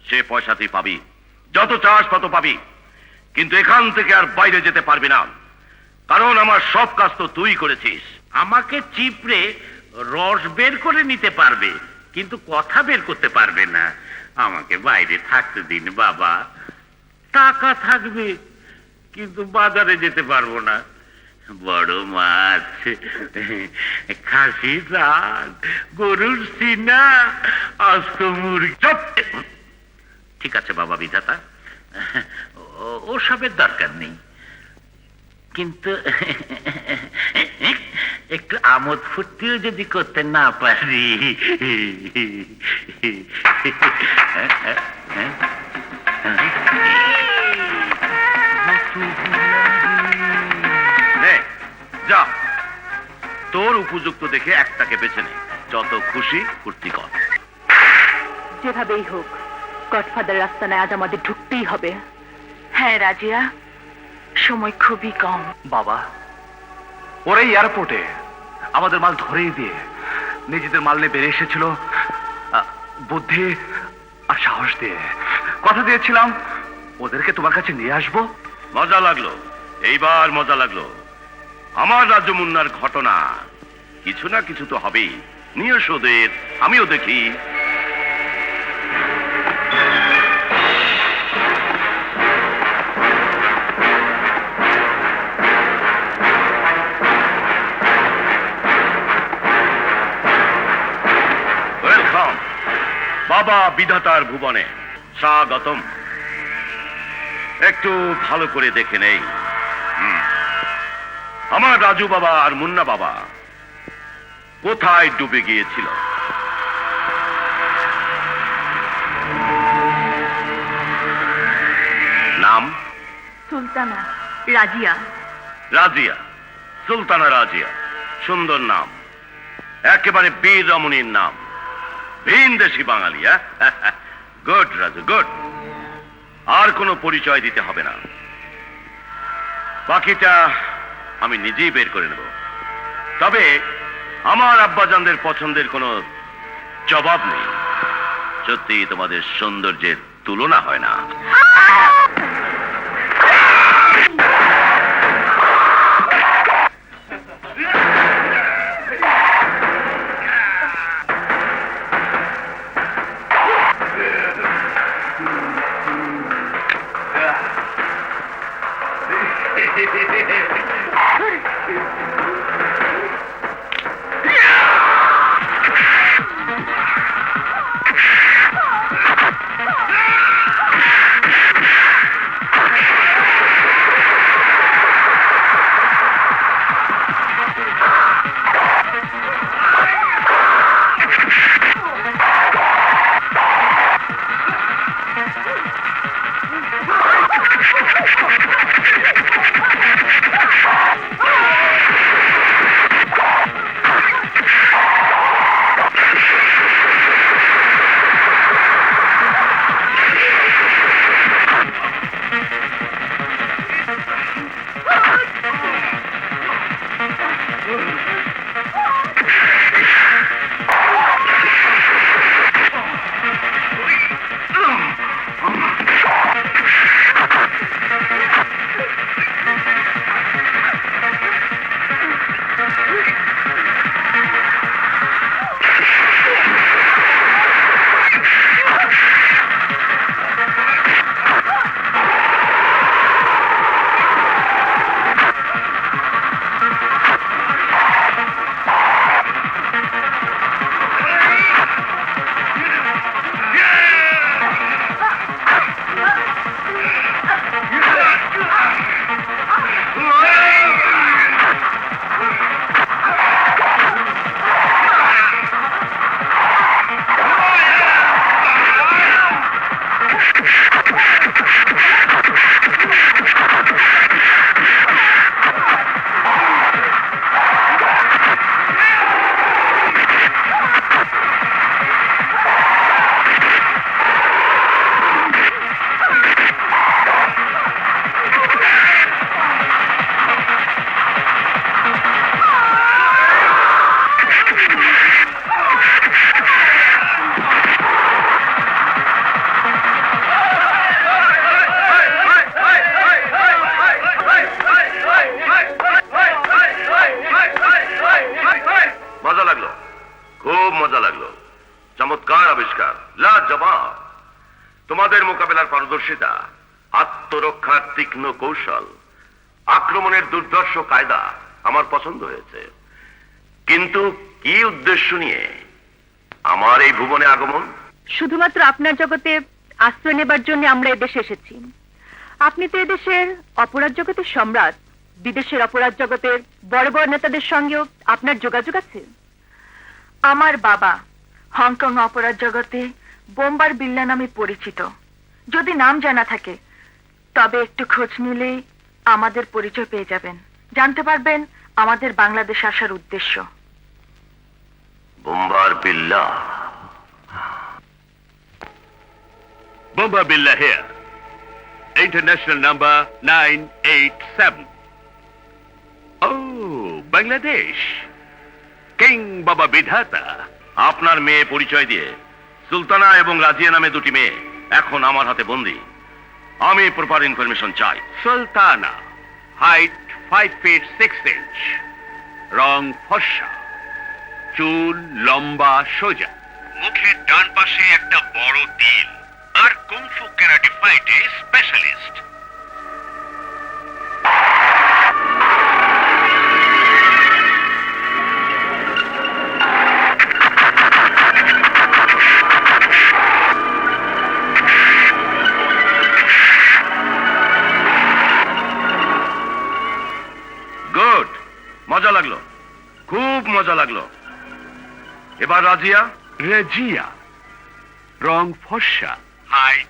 সে পয়সা তুই পাবি, যত চাস তত পাবি, কিন্তু এখান থেকে আর বাইরে যেতে পারবি না, কারণ আমার সব কাজ তো তুই করেছিস। আমাকে চিপড়ে রস বের করে নিতে পারবে, কিন্তু কথা বের করতে পারবে না। আমাকে বাইরে থাকতে দিন বাবা। টাকা থাকবে, কিন্তু বাজারে যেতে পারবো না। বড় মাছ, খাসি শাক, গরুর সিনা, আস্ত মুরগি। চুপ! ঠিক আছে বাবা বিধাতা, ওসবের দরকার নেই, কিন্তু একটু আমোদ ফুর্তিও যদি করতে না পারি। নে, যা, তোর উপযুক্ত দেখে একটাকে বেছে নে, যত খুশি ফুর্তি কর। যেভাবেই হোক গডফাদার রাস্তায় আজ আমাদের ঢুকতেই হবে। হ্যাঁ রাজিয়া, সময় খুবই কম। বাবা, ওরা এয়ারপোর্টে আমাদের মাল ধরেই দিয়ে নিজেদের মাল নিয়ে বেরিয়ে এসেছিল, বুদ্ধি আর সাহস দিয়ে। কথা দিয়েছিলাম ওদেরকে তোমার কাছে নিয়ে আসবো। মজা লাগলো, এইবার মজা লাগলো। আমার রাজ্য মুন্নার ঘটনা কিছু না কিছু তো হবেই। নিয়ে এসো ওদের, আমিও দেখি। ওয়েলকাম বাবা বিধাতার ভুবনে, স্বাগতম। একটু ভালো করে দেখে নেই, আমার রাজু বাবা আর মুন্না বাবা কোথায় ডুবে গিয়েছিল। নাম? সুলতানা রাজিয়া। রাজিয়া, সুলতানা রাজিয়া, সুন্দর নাম, একেবারে বীর রমণীর নাম, ভিনদেশী বাঙালি। Good Raju, good. আর কোনো পরিচয় দিতে হবে না, বাকিটা আমি নিজেই বের করে নেব। তবে আমার আব্বাজানদের পছন্দের কোনো জবাব নেই। সত্যি তোমাদের সৌন্দর্যের তুলনা হয় না। মজা লাগলো, খুব মজা লাগলো। চমৎকার আবিষ্কার, লাজবাব। তোমাদের মোকাবেলার পারদর্শিতা, আত্মরক্ষার তীক্ষ্ণ কৌশল, আক্রমণের দুর্ধর্ষ কায়দা আমার পছন্দ হয়েছে। কিন্তু কি উদ্দেশ্য নিয়ে আমার এই ভুবনে আগমন? শুধুমাত্র আপনার জগতে আশ্রয় নেবার জন্য আমরা এদেশে এসেছি। আপনি তো এদেশের অপরাধ জগতের সম্রাট। বিদেশের অপরাধ জগতের বড় বড় নেতাদের সঙ্গেও আপনার যোগাযোগ আছে। আমার বাবা হংকং অপরাধ জগতে বোম্বার বিল্লা নামে পরিচিত। যদি নাম জানা থাকে তবে একটু খোঁজ নিলেই আমাদের পরিচয় পেয়ে যাবেন, জানতে পারবেন আমাদের বাংলাদেশ আসার উদ্দেশ্য। Bomber Billah. Bomba Billah here. International number 987. Oh, Bangladesh. King Baba Bidhata. আপনার মেয়ে পরিচয় দিয়ে সুলতানা এবং রাজিয়া নামে দুটি মেয়ে এখন আমার হাতে বন্দী। আমি প্রপার ইনফরমেশন চাই। Sultana. Height 5 feet 6 inch. রং ফর্সা। চুল লম্বা সোজা। মুখের ডান পাশে একটা বড় তিল। আর কুংফু ক্যারাটে ফাইটে স্পেশালিস্ট। গুড, মজা লাগলো, খুব মজা লাগলো। এবার রাজিয়া। রেজিয়া। রং ফর্সা। Height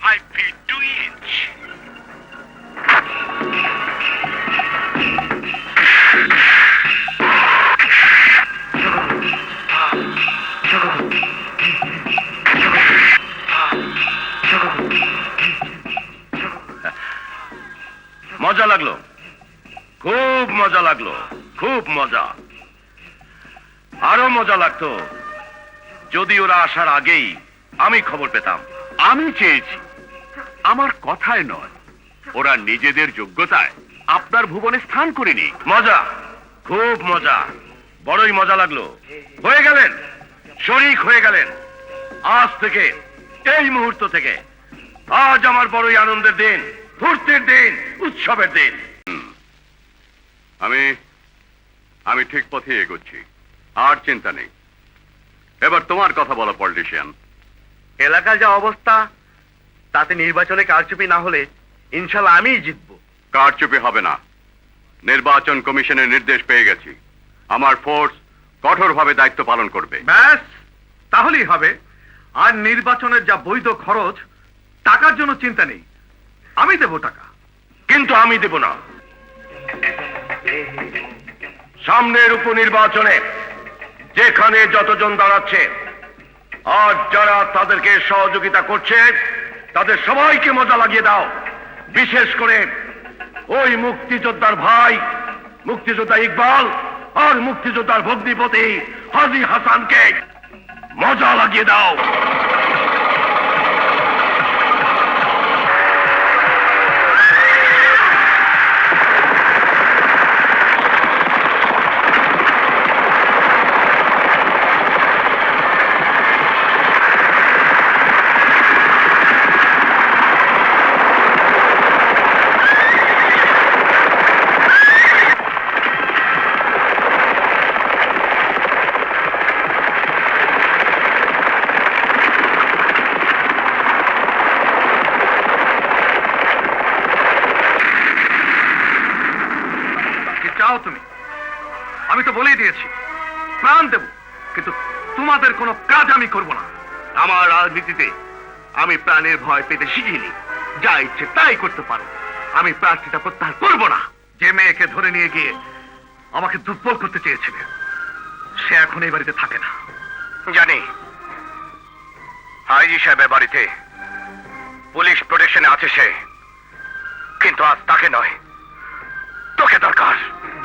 5 feet 2 inch. মজা লাগলো, খুব মজা লাগলো, খুব মজা। আরো মজা লাগতো যদি ওরা আসার আগেই আমি খবর পেতাম। আমি চেয়েছি, আমার কথায় নয়, ওরা নিজেদের যোগ্যতায় আপনার ভুবনে স্থান করে নিক। মজা, খুব মজা, বড়ই মজা লাগলো। হয়ে গেলেন, শরিক হয়ে গেলেন। আজ থেকে, এই মুহূর্ত থেকে আজ আমার বড়ই আনন্দের দিন, ফুর্তির দিন, উৎসবের দিন। আমি ঠিক পথে এগোচ্ছি, আর চিন্তা নেই। এবার তোমার কথা বলো পলিটিশিয়ান। এলাকার যা অবস্থা, তাতে নির্বাচনে কারচুপি না হলে ইনশাল্লাহ আমিই জিতবো। কারচুপি হবে না, নির্বাচন কমিশনের নির্দেশ পেয়ে গেছি। আমার ফোর্স কঠোরভাবে দায়িত্ব পালন করবে। ব্যাস, তাহলেই হবে। আর নির্বাচনের যা বৈধ খরচ, টাকার জন্য চিন্তা নেই, আমি দেবো টাকা। কিন্তু আমি দেব না। সামনের উপনির্বাচনে যেখানে যতজন দাঁড়াচ্ছে আর যারা তাদেরকে সহযোগিতা করছে, তাদের সবাইকে মজা লাগিয়ে দাও। বিশেষ করে ওই মুক্তিযোদ্ধার ভাই মুক্তিযোদ্ধা ইকবাল আর মুক্তিযোদ্ধার ভগ্নিপতি হাজী হাসানকে মজা লাগিয়ে দাও। চাও তুমি? আমি তো বলেই দিয়েছি, প্রাণ দেব, কিন্তু তোমাদের কোনো কাজ আমি করব না। আমার রাজনীতিতে আমি প্রাণের ভয় পেতে শিখিনি। যা ইচ্ছে তাই করতে পারো। আমি প্রার্থীটা প্রত্যাহার করব না। যে মেয়েকে ধরে নিয়ে গিয়ে আমাকে দুর্বল করতে চেয়েছিলে, সে এখন এই বাড়িতে থাকে না। জানি আইজি সাহেবের বাড়িতে পুলিশ প্রোটেকশনে আছে সে, কিন্তু আজ তাকে নয়, তোকে দরকার।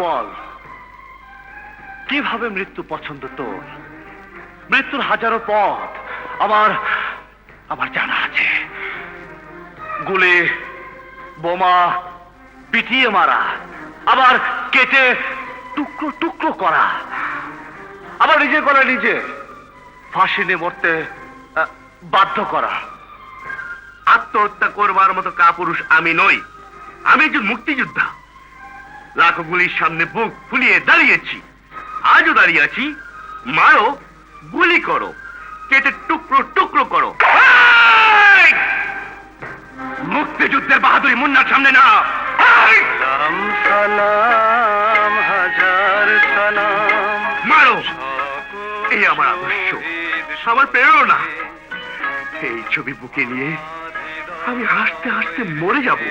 বল, কিভাবে মৃত্যু পছন্দ তোর? মৃত্যুর হাজারো পথ আমার জানা আছে। গুলি, বোমা, পিটিয়ে মারা, আবার কেটে টুকরো টুকরো করা, আবার নিজে গলায় নিজে ফাঁসি নিয়ে মরতে বাধ্য করা। আত্মহত্যা করবার মতো কাপুরুষ আমি নই। আমি একজন মুক্তিযোদ্ধা। লাখো গুলির সামনে বুক ফুলিয়ে দাঁড়িয়েছি, আজও দাঁড়িয়ে আছি। মারো, গুলি করো, কেটে টুকরো টুকরো করো। মুক্তিযুদ্ধের বাহাদুরি মুন্নার সামনে না। সালাম সালাম হাজার সালাম। মারো, এই আমার আদর্শ, আমার প্রেরণা। এই ছবি বুকে নিয়ে আমি হাসতে হাসতে মরে যাব।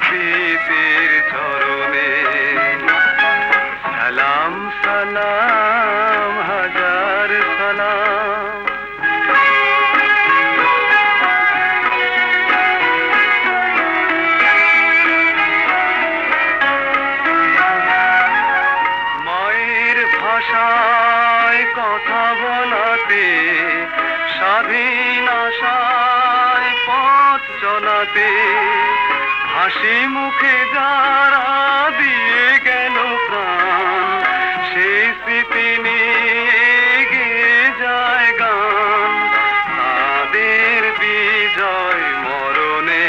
স্মৃতির চরণে সালাম সালাম হাজার সালাম। মায়ের ভাষায় কথা বলাতে, স্বাধীন আশায় পথ চলাতে, হাসি মুখে যারা দিয়ে গেল প্রাণ, সেই স্মৃতি নিয়ে গেয়ে যায় গান। তাদের বিজয় মরণে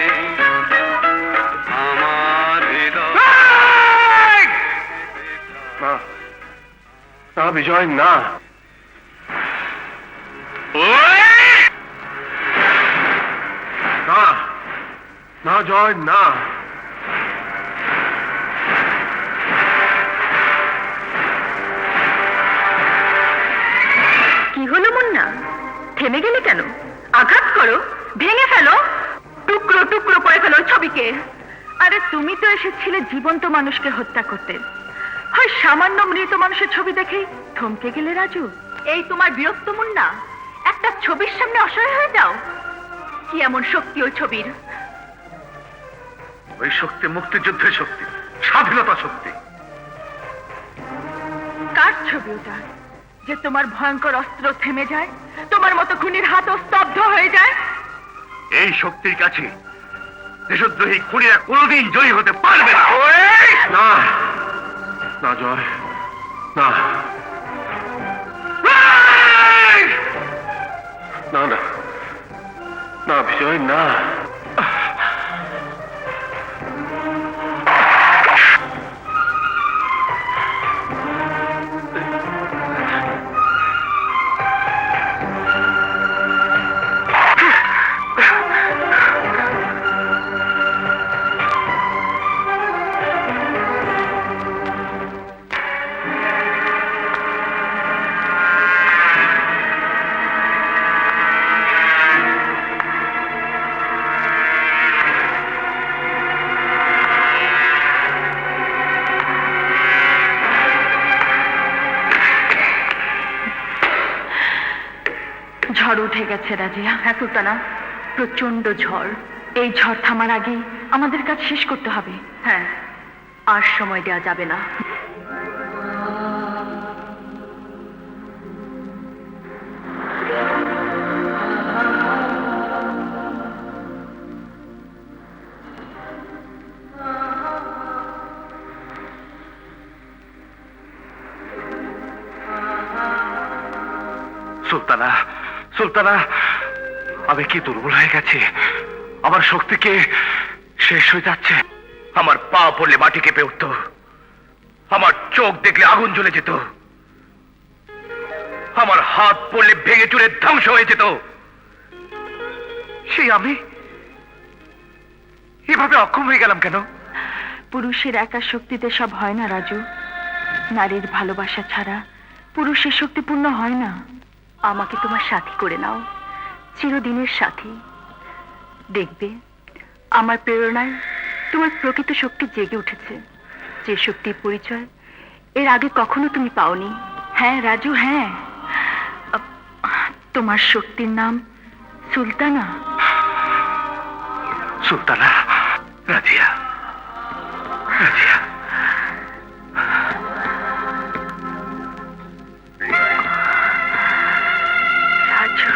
আমার হৃদয়। না, বিজয় না। না জয় না। কি হলো মুন্না? থেমে গেলে কেন? আঘাত করো, ভেঙে ফেলো, টুকরো টুকরো করে ফেলো ছবিকে। আরে তুমি তো এসেছিলে জীবন্ত মানুষকে হত্যা করতে, হয় সামান্য মৃত মানুষের ছবি দেখেই থমকে গেলে রাজু? এই তোমার বিরক্ত মুন্না? একটা ছবির সামনে অসহায় হয়ে যাও? কি এমন শক্তি ওই ছবির? ওই শক্তি মুক্তিযুদ্ধের শক্তি, স্বাধীনতা শক্তি। কার ছবি ওটা? যে তোমার ভয়ঙ্কর অস্ত্র থেমে যায়, তোমার মতো খুনির হাতও স্তব্ধ হয়ে যায়? এই শক্তির কাছে দেশদ্রোহী খুনিরা কোনোদিন জয়ী হতে পারবে না। না না জয়, না না না না বিজয়, না। ঝড় উঠে গেছে রাজিয়া। হ্যাঁ সুলতানা, প্রচন্ড ঝড়। এই ঝড় থামার আগে আমাদের কাজ শেষ করতে হবে। হ্যাঁ, আর সময় দেওয়া যাবে না। সুলতানা, সুলতানা, আমি কি দুর্বল হয়ে গেছি? আমার শক্তি কি শেষ হয়ে যাচ্ছে? আমার পা পড়লে মাটি কেঁপে উঠত, আমার চোখ দেখলে আগুন জ্বলে যেত, আমার হাত পড়লে ভেঙে চুরে ধ্বংস হয়ে যেত। সেই আমি এভাবে অক্ষম হয়ে গেলাম কেন? পুরুষের একা শক্তিতে সব হয় না রাজু। নারীর ভালোবাসা ছাড়া পুরুষের শক্তি পূর্ণ হয় না। আমাকে তোমার সাথী করে নাও, চিরদিনের সাথী। দেখবে আমার প্রেরণায় তোমার প্রকৃত শক্তি জেগে উঠেছে, যে শক্তির পরিচয় এর আগে কখনো তুমি পাওনি। হ্যাঁ রাজু, হ্যাঁ, তোমার শক্তির নাম সুলতানা। সুলতানা, রাজিয়া, রাজিয়া। রাজু,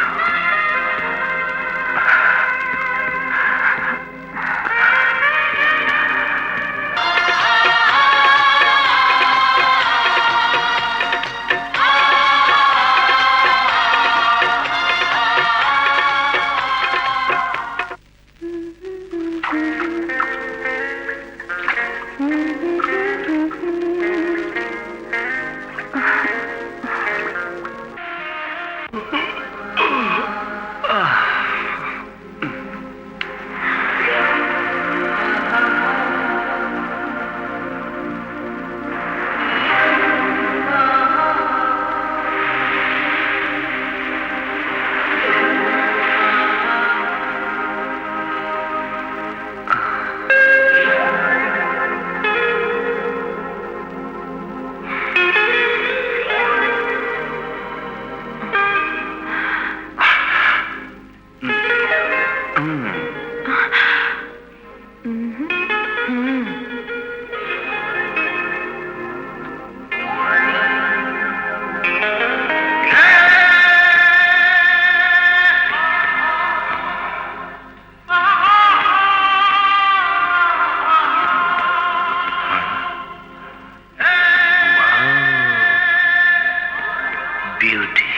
বিউটি।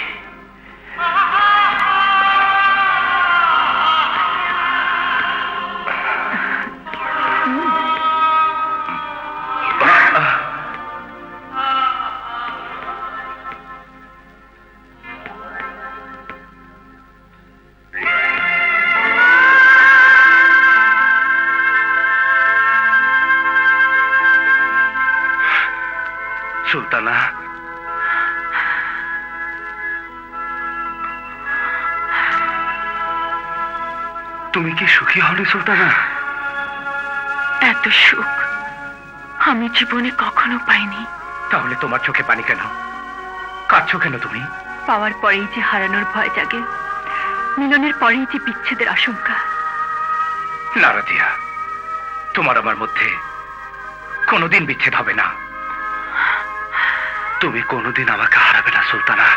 সুলতানা, তুমি কি সুখী হলে সুলতানা? এত সুখ আমি জীবনে কখনো পাইনি। তাহলে তোমার চোখে পানি কেন? কাঁদছো কেন তুমি? পাওয়ার পরেই যে হারানোর ভয় জাগে, মিলনের পরেই যে বিচ্ছেদের আশঙ্কা। না রাজিয়া, তোমার আমার মধ্যে কোনোদিন বিচ্ছেদ হবে না। তুমি কোনোদিন আমাকে হারাবে না সুলতানা,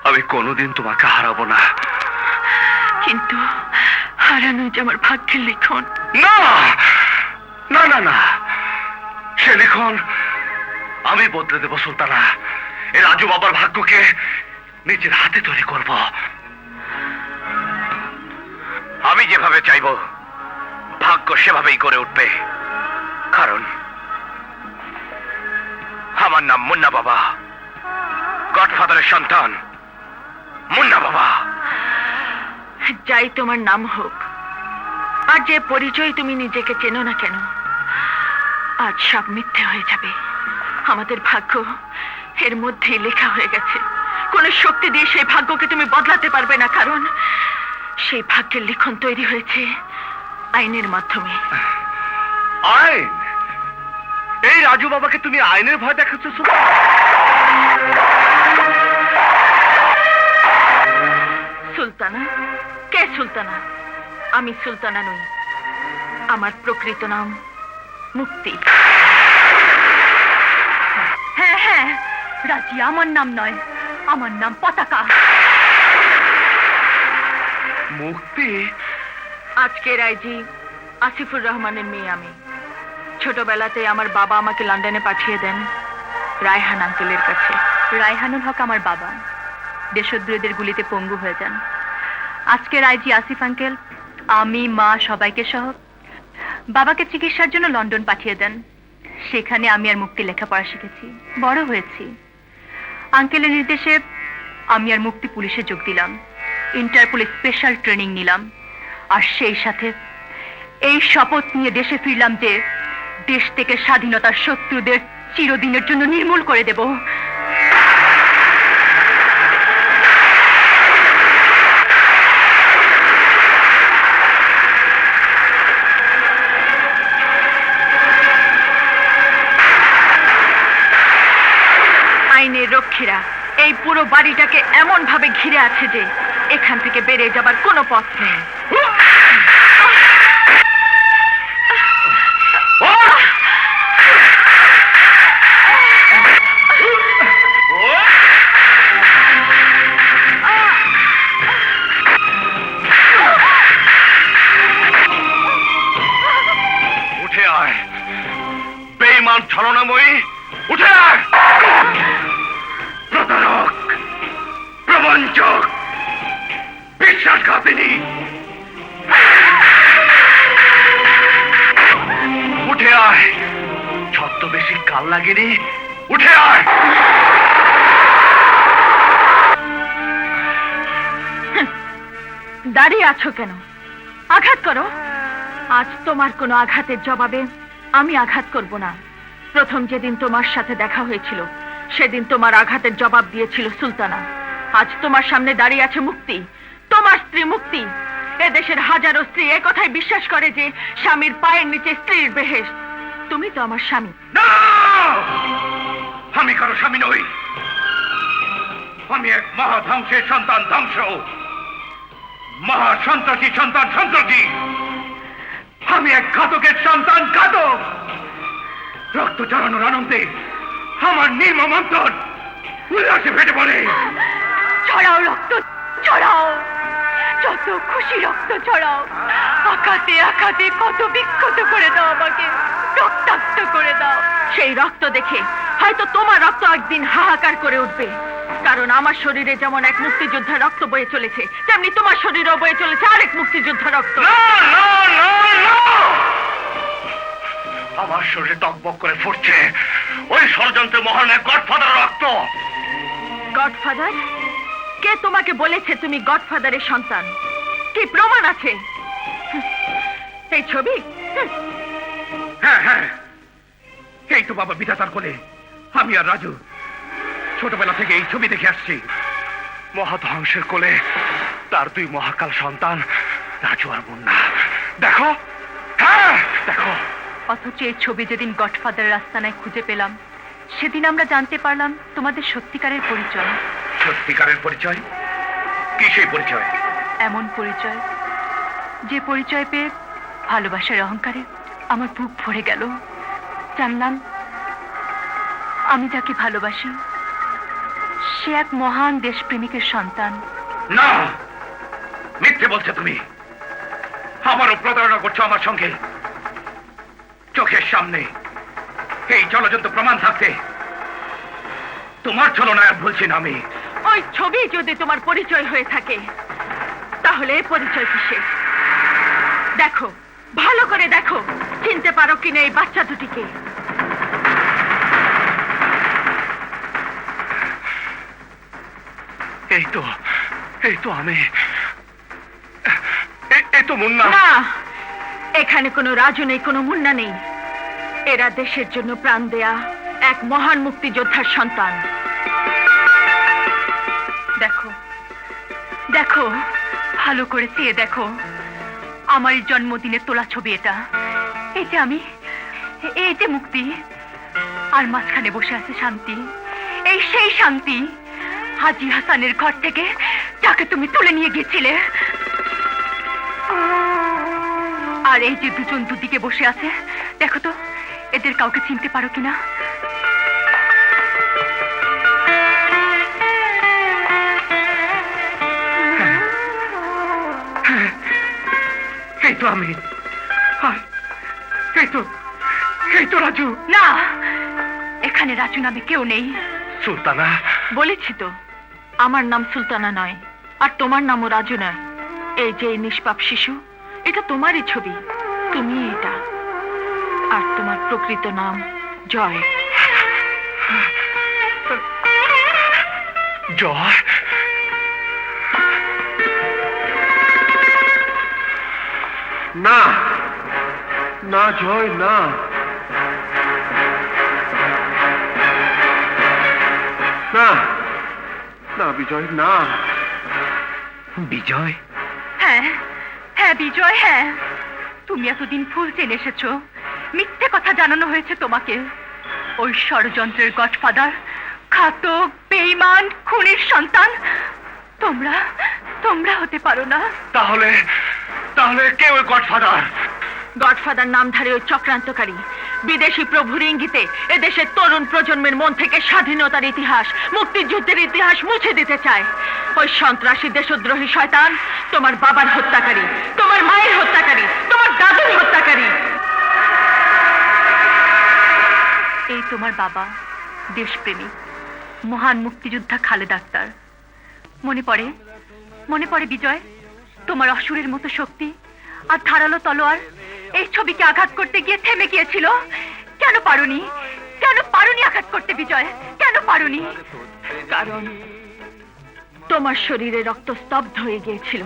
আমি কোনোদিন তোমাকে হারাবো না। কিন্তু হারানো যে আমার ভাগ্যের লিখন। না না না না, সে লিখন আমি বদলে দেব সুলতানা। এ রাজু বাবার ভাগ্যকে নিজের হাতে তৈরি করব। আমি যেভাবে চাইব ভাগ্য সেভাবেই করে উঠবে, কারণ আমার নাম মুন্না বাবা, গডফাদারের সন্তান মুন্না বাবা। যাই তোমার নাম হোক, আর যে পরিচয় তুমি নিজেকে চেনো না কেন, আজ সব মিথ্যে হয়ে যাবে। আমাদের ভাগ্য এর মধ্যেই লেখা হয়ে গেছে। কোন শক্তি দিয়ে সেই ভাগ্যকে তুমি বদলাতে পারবে না, কারণ সেই ভাগ্যের লিখন তৈরি হয়েছে আইনের মাধ্যমে। আইন? এই রাজু বাবাকে তুমি আইনের ভয় দেখাচ্ছ সুলতানা? সুলতানা? কে সুলতানা? আমি সুলতানা নই, আমার প্রকৃত নাম মুক্তি। হ্যাঁ হ্যাঁ রাজি, আমার নাম নয়, আমার নাম পতাকা। মুক্তি? আজকের আইজি আসিফুর রহমানের মেয়ে আমি। ছোটবেলাতে আমার বাবা আমাকে লন্ডনে পাঠিয়ে দেন রায়হান আঙ্কেলের কাছে। রায়হানুল হক আমার বাবা, দেশদ্রোহীদের গুলিতে পঙ্গু হয়ে যান। আজকের আইজি আসিফ আঙ্কেল আমি, মা সবাইকে সহ বাবাকে চিকিৎসার জন্য লন্ডন পাঠিয়ে দেন। সেখানে আমি আর মুক্তি লেখাপড়া শিখেছি, বড় হয়েছি। আঙ্কেলের নির্দেশে আমি আর মুক্তি পুলিশে যোগ দিলাম, ইন্টারপোল স্পেশাল ট্রেনিং নিলাম, আর সেই সাথে এই শপথ নিয়ে দেশে ফিরলাম যে দেশ থেকে স্বাধীনতার শত্রুদের চিরদিনের জন্য নির্মূল করে দেব। আইনের রক্ষীরা এই পুরো বাড়িটাকে এমন ভাবে ঘিরে আছে যে এখান থেকে বেরিয়ে যাবার কোনো পথ নেই। উঠে আয় বেঈমান ছলনাময়ী, উঠে আয়! প্রতারক, প্রবঞ্চক, বিশ্বাসঘাতিনী, উঠে আয়! ছদ্মবেশী কাল লাগেনি, উঠে আয়! দাঁড়িয়ে আছো কেন? আঘাত করো। আজ তোমার কোনো আঘাতের জবাবে আমি আঘাত করব না। প্রথম যেদিন তোমার সাথে দেখা হয়েছিল সেদিন তোমার আঘাতের জবাব দিয়েছিল সুলতানা। আজ তোমার সামনে দাঁড়িয়ে আছে মুক্তি, তোমার স্ত্রী মুক্তি। এদেশের হাজারো স্ত্রী এ কথাই বিশ্বাস করে যে স্বামীর পায়ের নিচে স্ত্রীর বেহেশত। তুমি তো আমার স্বামী। না! আমি কারো স্বামী নই। আমি এক মহাধ্বংসের সন্তান, ধ্বংস, মহাসন্ত্রাসী সন্তান, সন্ত্রাসী। আমি এক ঘাতকের সন্তান, ঘাতক। রক্ত ঝরানোর আনন্দে আমার নির্মম অন্তর উল্লাসে ফেটে পড়ে। ছড়াও রক্ত, ছড়াও, যত খুশি রক্ত ছড়াও। আঘাতে আঘাতে কত বিক্ষত করে দাও, আমাকে রক্তাক্ত করে দাও। সেই রক্ত দেখে হয়তো তোমার রক্ত একদিন হাহাকার করে উঠবে, কারণ আমার শরীরে যেমন এক মুক্তিযোদ্ধার রক্ত বয়ে চলেছে, তেমনি তোমার শরীরেও বয়ে চলেছে আরেক মুক্তিযোদ্ধার রক্ত। আমার শরীরে টকবক করে ফুটছে ওই ষড়যন্ত্র মহানের গডফাদার রক্ত। গডফাদার? কে তোমাকে বলেছে তুমি গডফাদারের সন্তান? কি প্রমাণ আছে? এই ছবি? হ্যাঁ হ্যাঁ, এই তো বাবা বিধাতার কোলে আমি আর রাজু ছোটবেলা থেকে এই ছবি দেখে আসছি। মহাধ্বংসের কোলে তার দুই মহাকাল সন্তান রাজু আর মুন্না। দেখো, হ্যাঁ দেখো। অথচ এই ছবি যেদিন গডফাদারের আস্তানায় খুঁজে পেলাম সেদিন আমরা জানতে পারলাম তোমাদের সত্যিকারের পরিচয়। সত্যিকারের পরিচয়? কি সেই পরিচয়? এমন পরিচয় যে পরিচয় পেয়ে ভালোবাসার অহংকারে আমার বুক ভরে গেল। জানলাম আমি যাকে ভালোবাসি সে এক মহান দেশপ্রেমিকের সন্তান। না, মিথ্যে বলছো তুমি। আমারও প্রতারণা করছো আমার সঙ্গে। চোখের সামনে এই জলজন্ত প্রমাণ থাকতে তোমার ছলনায় আর ভুলছি না আমি। ওই ছবি যদি তোমার পরিচয় হয়ে থাকে তাহলে এ পরিচয় কিসের? দেখো, ভালো করে দেখো, চিনতে পারো কিনা এই বাচ্চা দুটিকে। এই তো আমি। এই তো মুন্না। না, এখানে কোনো রাজু নেই, কোনো মুন্না নেই। এরা দেশের জন্য প্রাণ দেয়া এক মহান মুক্তিযোদ্ধার সন্তান। দেখো দেখো, ভালো করে চেয়ে দেখো। আমার জন্মদিনের তোলা ছবি এটা। এই যে আমি, এই যে মুক্তি, আর মাঝখানে বসে আছে শান্তি। এই সেই শান্তি হাজী হাসানের ঘর থেকে যাকে তুমি তুলে নিয়ে গিয়েছিলে। আর এই যে দুজন দুদিকে বসে আছে, দেখো তো এদের কাউকে চিনতে পারো কিনা? এই তো আমি। এই তো রাজু। না, এখানে রাজু নামে কেউ নেই। সুলতানা। বলেছি তো, আমার নাম সুলতানা নয়, আর তোমার নামও রাজু নয়। এই যে এই নিষ্পাপ শিশু, এটা তোমারই ছবি, তুমি এটা। আর তোমার প্রকৃত নাম জয়। জয়? না না জয়, না। না না বিজয়, না। বিজয়? হ্যাঁ হ্যাঁ বিজয়, হ্যাঁ। তুমি এতদিন ফুল চেনে এসেছো, মিথ্যে কথা জানানো হয়েছে তোমাকে। ওই ষড়যন্ত্রের গডফাদার, ঘাতক, বেঈমান, খুনির সন্তান তোমরা তোমরা হতে পারো না। তাহলে কে ওই গডফাদার? গডফাদার নামধারী ওই চক্রান্তকারী বিদেশি প্রভুর ইঙ্গিতে এদেশের তরুণ প্রজন্মের মন থেকে স্বাধীনতার ইতিহাস, মুক্তিযুদ্ধের ইতিহাস মুছে দিতে চায়। ওই সন্ত্রাসী দেশদ্রোহী শয়তান তোমার বাবার হত্যাকারী, তোমার মায়ের হত্যাকারী, তোমার দাদুর হত্যাকারী। এই তোমার বাবা, দেশপ্রেমিক, মহান মুক্তিযোদ্ধা খালেদ আক্তার। মনে পড়ে বিজয়, তোমার অসুরের মতো শক্তি আর ধারালো তলোয়ার এই ছবিকে আঘাত করতে গিয়ে থেমে গিয়েছিল। কেন পারোনি আঘাত করতে বিজয়? কেন পারোনি? কারণ তোমার শরীরে রক্ত স্তব্ধ হয়ে গিয়েছিল।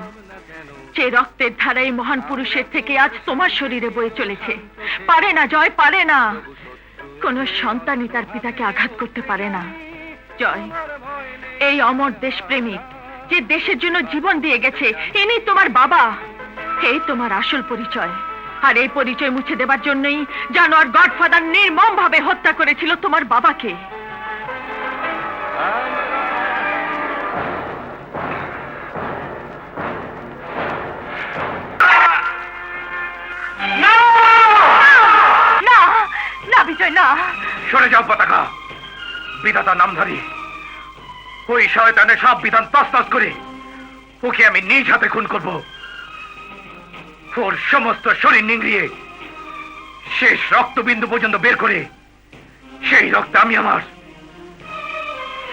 যে রক্তের ধারা এই মহান পুরুষের থেকে আজ তোমার শরীরে বয়ে চলেছে। পারে না জয়, পারে না। কোন সন্তানই তার পিতাকে আঘাত করতে পারে না। জয়, এই অমর দেশপ্রেমিক যে দেশের জন্য জীবন দিয়ে গেছে, ইনি তোমার বাবা। এই তোমার আসল পরিচয়। আর এই পরিচয় মুছে দেবার জন্যই জানোয়ার গডফাদার নির্মম ভাবে হত্যা করেছিল তোমার বাবাকে। না না বিজয়, না। সরে যাও পতাকা। বিধাতা নামধারী ওই শয়তানের সব বিধান তছনছ করে ওকে আমি নিজ হাতে খুন করব। ওর সমস্ত শরীর নিংড়িয়ে শেষ রক্তবিন্দু পর্যন্ত বের করে সেই রক্ত আমি আমার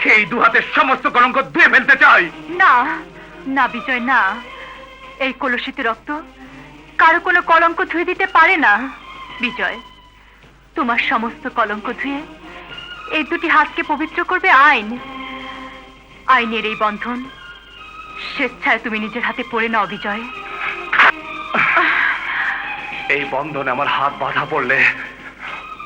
সেই দু হাতের সমস্ত কলঙ্ক ধুয়ে ফেলতে চাই। না না বিজয়, না। এই কলুষিত রক্ত কারো কোনো কলঙ্ক ধুয়ে দিতে পারে না। বিজয়, তোমার সমস্ত কলঙ্ক ধুয়ে এই দুটি হাতকে পবিত্র করবে আইন। আইনের এই বন্ধন স্বেচ্ছায় তুমি নিজের হাতে পড়ে নাও বিজয়। এই বন্ধনে আমার হাত বাঁধা পড়লে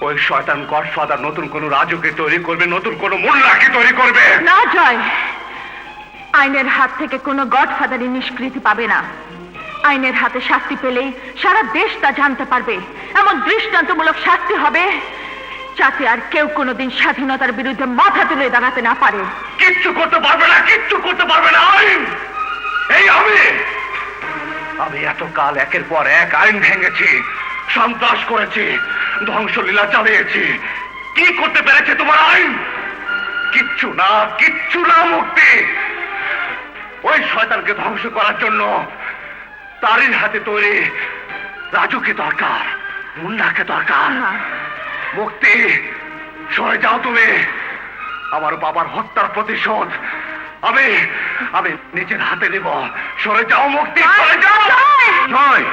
ওই শয়তান গডফাদার নতুন কোন রাজুকে তৈরি করবে, নতুন কোন মোল্লাকে তৈরি করবে। না জয়, আইনের হাত থেকে কোনো গডফাদারই নিষ্কৃতি পাবে না। আইনের হাতে শাস্তি পেলেই সারা দেশ তা জানতে পারবে। এমন দৃষ্টান্তমূলক শাস্তি হবে যাতে আর কেউ কোনোদিন স্বাধীনতার বিরুদ্ধে মাথা তুলে দাঁড়াতে না পারে। কিচ্ছু করতে পারবে না, কিচ্ছু করতে পারবে না আইন। এই আমি এতকাল একের পর এক আইন ভেঙেছি, সন্ত্রাস করেছি, ধ্বংসলীলা চালিয়েছি, কি করতে পেরেছে তোমার আইন? কিচ্ছু না, কিচ্ছু না মুক্তি। ওই শয়তানকে ধ্বংস করার জন্য তারই হাতে তৈরি রাজুকে দরকার, মুন্নাকে দরকার। মুক্তি, সরে যাও তুমি। আমার বাবার হত্যার প্রতিশোধ আমি আমি নিজের হাতে নেব। সরে যাও মুক্তি, সরে যাও। জয়,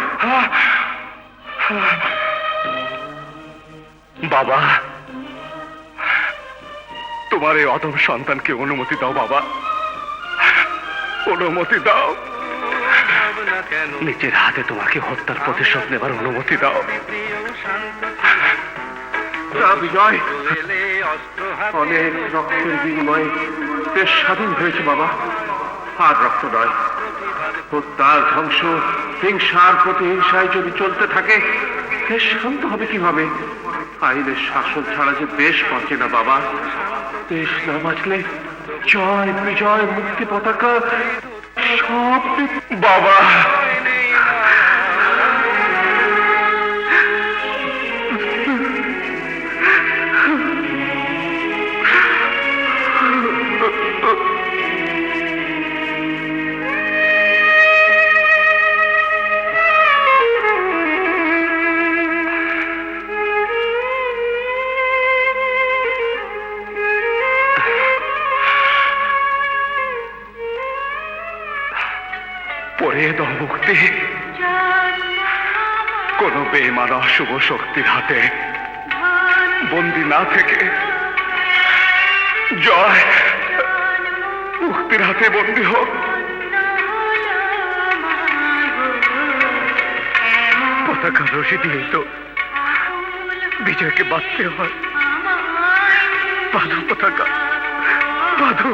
বাবা, তোমার এই অদম সন্তানকে অনুমতি দাও বাবা, অনুমতি দাও। নিজের হাতে তোমাকে হত্যার প্রতিশোধ নেবার অনুমতি দাও। বিজয়, অনেক রক্তের বিনিময়ে দেশ স্বাধীন হয়েছে বাবা। আর রক্ত নয়, হত্যার ধ্বংস, হিংসার প্রতিহিংসায় যদি চলতে থাকে দেশ শান্ত হবে কিভাবে? আইনের শাসন ছাড়া যে দেশ বাঁচে না বাবা। দেশ না বাঁচলে জয় বিজয় মুক্তি পতাকা সব বাবা। পড়ে দাও মুক্তি, কোন বেঈমান অশুভ শক্তির হাতে বন্দি না থেকে জয় মুক্তির হাতে বন্দি হোক। পতাকা রশি দিয়েই তো বিজয়কে বাঁধতে হয়। বাঁধো পতাকা, বাঁধো।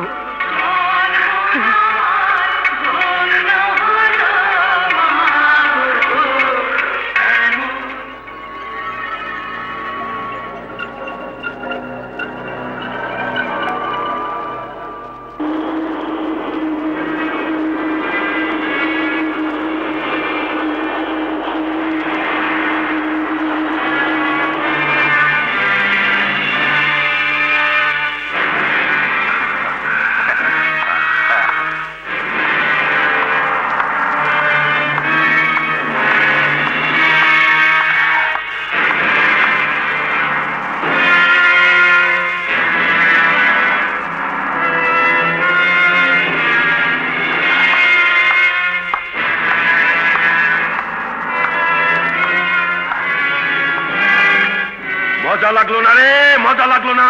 মজা লাগলো না রে, মজা লাগলো না।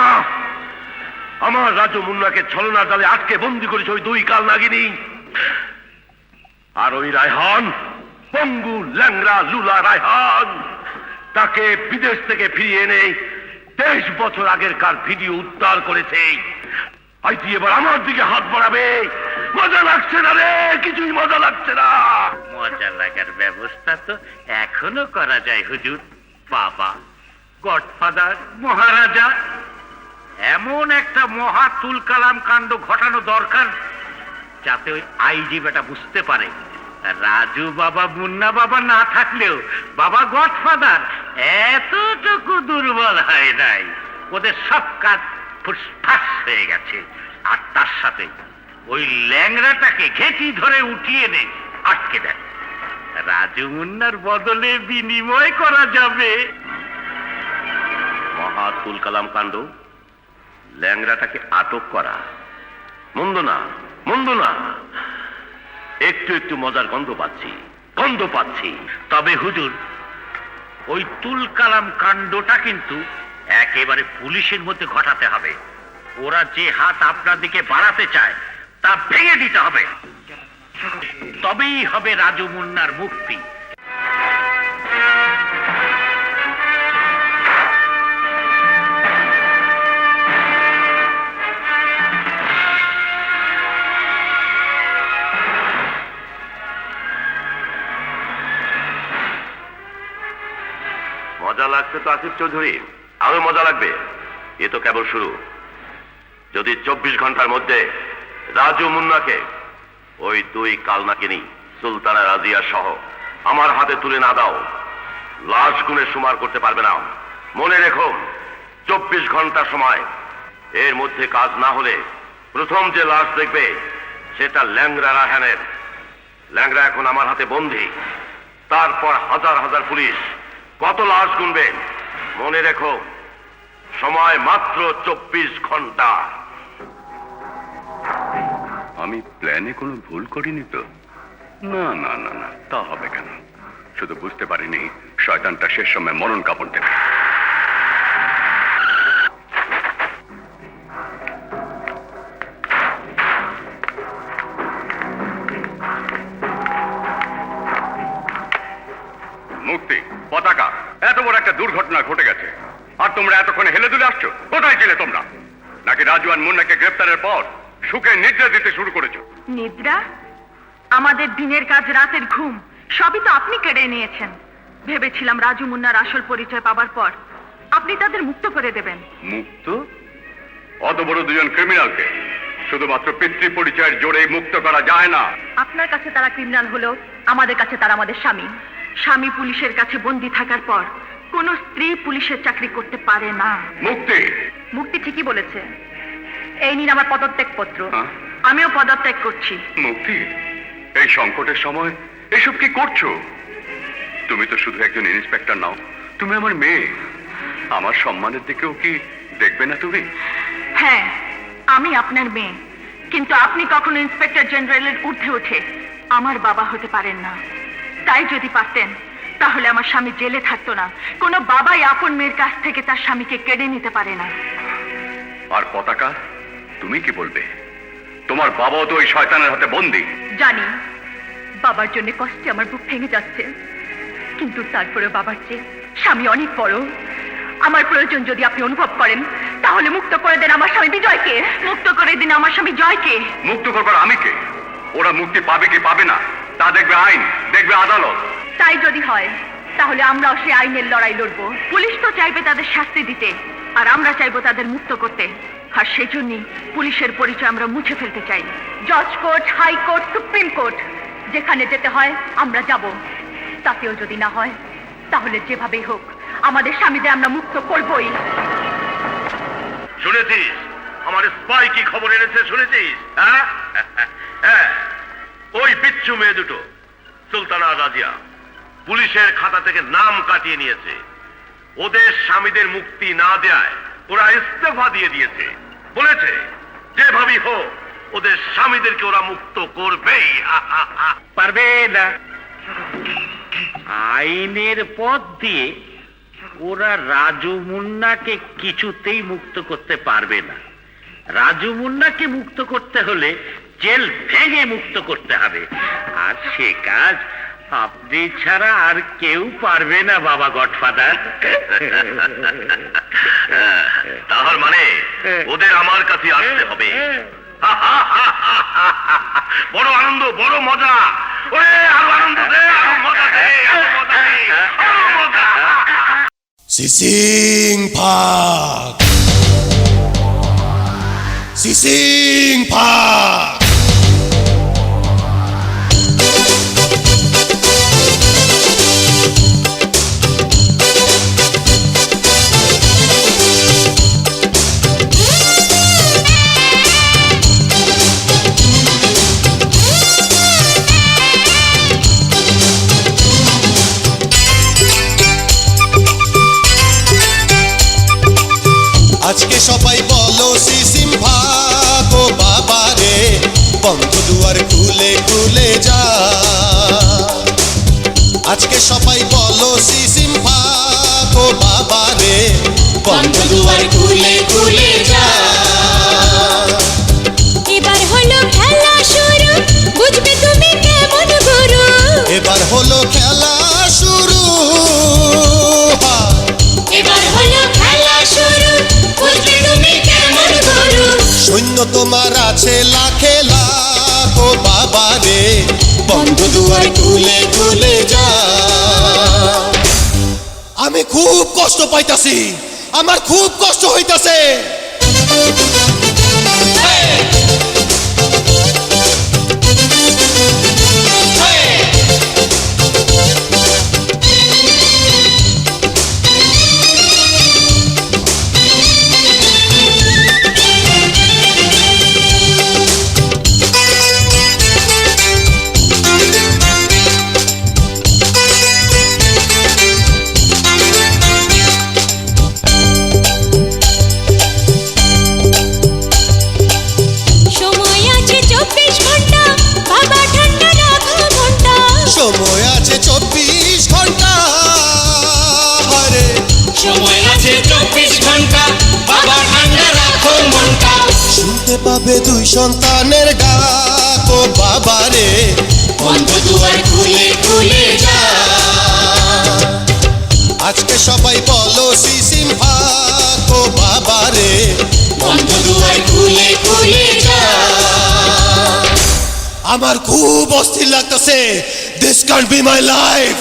আমার রাজু মুন্নাকে ছলনা জালে আটকে বন্দি করেছে ওই দুই কাল নাগিনী। আর ওই রায়হান, পঙ্গু ল্যাংরা লুলা রায়হান, তাকে বিদেশ থেকে ফিরিয়ে এনে 23 বছর আগের কার ভিডিও উদ্ধার করেছে। আই তুই এবার আমার দিকে হাত বাড়াবে? মজা লাগছে না রে, কিছুই মজা লাগছে না। মজা লাগার ব্যবস্থা তো এখনো করা যায় হুজুর। বাবা, গডফাদার, মহারাজা, এমন একটা মহা তুল কালাম কাণ্ড ঘটানো দরকার যাতে ওই আইজি বেটা বুঝতে পারে রাজু বাবা মুন্না বাবা না থাকলেও বাবা গডফাদার এতটুকু দুর্বল হয় নাই। ওদের সব কাজ ফুসফাস হয়ে গেছে। আর তার সাথে ওই ল্যাংড়াটাকে ঘেঁটি ধরে উঠিয়ে নে আটকে দেন। রাজু মুন্নার বদলে বিনিময় করা যাবে। মহা তুল কালাম কাণ্ড, ল্যাংড়াটাকে আটক করা, মন্দ না, মন্দ না। একটু একটু মজার গন্ধ পাচ্ছি, গন্ধ পাচ্ছি। তবে হুজুর, ওই তুল কালাম কাণ্ডটা কিন্তু একেবারে পুলিশের মধ্যে ঘটাতে হবে। ওরা যে হাত আপনার দিকে বাড়াতে চায় তা ভেঙে দিতে হবে, তবেই হবে রাজু মুন্নার মুক্তি। মজা লাগছে তো আসিফ চৌধুরী, আরো মজা লাগবে। এ তো কেবল শুরু। যদি 24 ঘন্টার মধ্যে রাজু মুন্নাকে ওই দুই কালনাকিনী সুলতানা রাজিয়া সহ আমার হাতে তুলে না দাও, লাশ গুণে সুমার করতে পারবে না। মনে রেখো, 24 ঘন্টা সময়। এর মধ্যে কাজ না হলে প্রথম যে লাশ দেখবে সেটা ল্যাংড়া রায়হানের। ল্যাংড়া এখন আমার হাতে বন্দী। তারপর হাজার হাজার পুলিশ কত লাশ গুনবে। মনে রেখো, সময় মাত্র 24 ঘন্টা। আমি প্ল্যানে কোনো ভুল করিনি তো? না না না না, তা হবে কেন? শুধু বুঝতে পারিনি শয়তানটা শেষ সময় মরণ কাপড় দেবে। মুক্তি, পতাকা, এত বড় একটা দুর্ঘটনা ঘটে গেছে, আর তোমরা এতক্ষণে হেলে দুলে আসছো। কোথায় ছিলে তোমরা? নাকি রাজু আর মুন্নাকে গ্রেফতারের পর সুখে নিদ্রা দিতে শুরু করেছো? নিদ্রা? আমাদের দিনের কাজ, রাতের ঘুম সবই তো আপনি কেড়ে নিয়েছেন। ভেবেছিলাম রাজু মুন্নার আসল পরিচয় পাবার পর আপনি তাদের মুক্ত করে দেবেন। মুক্ত? অত বড় দুজন ক্রিমিনালকে শুধুমাত্র পিতৃ পরিচয়ের জোরেই মুক্ত করা যায় না। আপনার কাছে তারা ক্রিমিনাল হলেও আমাদের কাছে তারা আমাদের স্বামী। স্বামী পুলিশের কাছে বন্দী থাকার পর কোন স্ত্রী পুলিশের চাকরি করতে পারে না। মুক্তি? মুক্তি ঠিকই বলেছে। এই নিন আমার পদত্যাগ পত্র। হ্যাঁ? আমিও পদত্যাগ করছি। মুক্তি, এই সংকটের সময় এসব কি করছো? তুমি তো শুধু একজন ইন্সপেক্টর নাও, তুমি আমার মেয়ে। আমার সম্মানের দিকেও কি দেখবে না তুমি? হ্যাঁ, আমি আপনার মেয়ে, কিন্তু আপনি কখনো ইন্সপেক্টর জেনারেলের ঊর্ধ্বে উঠে আমার বাবা হতে পারেন না। তাই যদি পারতেন তাহলে আমার স্বামী জেলে থাকতো না। কোনো বাবাই আপন মেয়ের কাছ থেকে তার স্বামীকে কেড়ে নিতে পারে না। আর পতাকা, তুমি কি বলবে? তোমার বাবাও তো ওই শয়তানের হাতে বন্দী। জানি বাবার জন্য কষ্টে আমার বুক ভেঙে যাচ্ছে, কিন্তু তারপরে বাবার চেয়ে স্বামী অনেক বড়। আমার প্রয়োজন যদি আপনি অনুভব করেন তাহলে মুক্ত করে দেন আমার স্বামী বিজয়কে। মুক্ত করে দিন আমার স্বামী জয়কে। মুক্ত করবার আমি কে? ওরা মুক্তি পাবে কি পাবে না তা দেখবে আইন, দেখবে আদালত। তাই যদি হয় তাহলে আমরাও সেই আইনের লড়াই লড়বো। পুলিশ তো চাইবে তাদের শাস্তি দিতে, আর আমরা চাইবো তাদের মুক্ত করতে। আর সেজন্যই পুলিশের পরিচয় আমরা মুছে ফেলতে চাই। জজ কোর্ট, হাইকোর্ট, সুপ্রিম কোর্ট, যেখানে যেতে হয় আমরা যাব। তাতেও যদি না হয় তাহলে যেভাবেই হোক আমাদের স্বামীদের আমরা মুক্ত করবই। শুনেছিস আমার স্পাই কি খবর এনেছে? শুনেছিস? হ্যাঁ, হ্যাঁ, ওই বিচ্ছু মেয়ে দুটো সুলতানা আর রাজিয়া পুলিশের খাতা থেকে নাম কাটিয়ে নিয়েছে। ওদের স্বামীদের মুক্তি না দেয় ওরা ইস্তফা দিয়ে দিয়েছে। বলেছে যেভাবেই হোক ওদের স্বামীদেরকে ওরা মুক্ত করবেই। পারবে না। আইনের পথ দিয়ে ওরা রাজু মুন্নাকে কিছুতেই মুক্ত করতে পারবে না। রাজু মুন্নাকে মুক্ত করতে হলে জেল ভেঙে মুক্ত করতে হবে, আর সে কাজ আপনি ছাড়া আর কেউ পারবে না বাবা গডফাদার। তাহার মানে ওদের আমার কাছে আসতে হবে। বড় আনন্দ, বড় মজা। ওরে আরো আনন্দ দে, আরো মজা দে, আরো মজা দে, আরো মজা। Sising Park! Sising Park! আজকে সবাই বলো সিসিম ভাগ ও বাবা রে, বন্ধ দুয়ার খুলে খুলে যা। আজকে সবাই বলো সিসিম ভাগ ও বাবা রে, বন্ধ দুয়ার খুলে খুলে যা। এবার হলো খেলা শুরু, বুঝবে তুমি কেমন গুরু। এবার হলো খেলা শুরু, এবার হলো খেলা শুরু, বুঝবে তুমি কেমন গুরু। সৈন্য তোমার আছে লাখে লাখ ও বাবা রে, বন্ধ দুয়ার খুলে খুলে যা। আমি খুব কষ্ট পাইতাছি, আমার খুব কষ্ট হইতাছে। পাবে দুই সন্তানের ডাক ও বাবারে বন্ধ দুয়ার খুলে খুলে যা আজকে সবাই বলো সিসিম ফাক ও বাবারে বন্ধ দুয়ার খুলে খুলে যা আমার খুব অস্থির লাগতেছে this can't B my life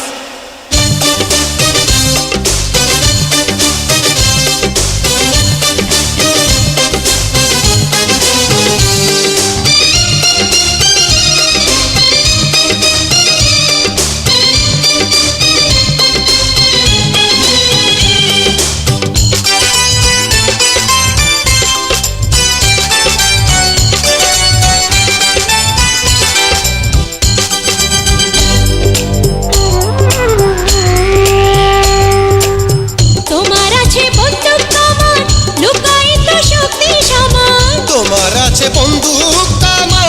তোমার আছে বন্দুক কামান লুকায়িত শক্তি সমান তোমার আছে বন্দুক কামান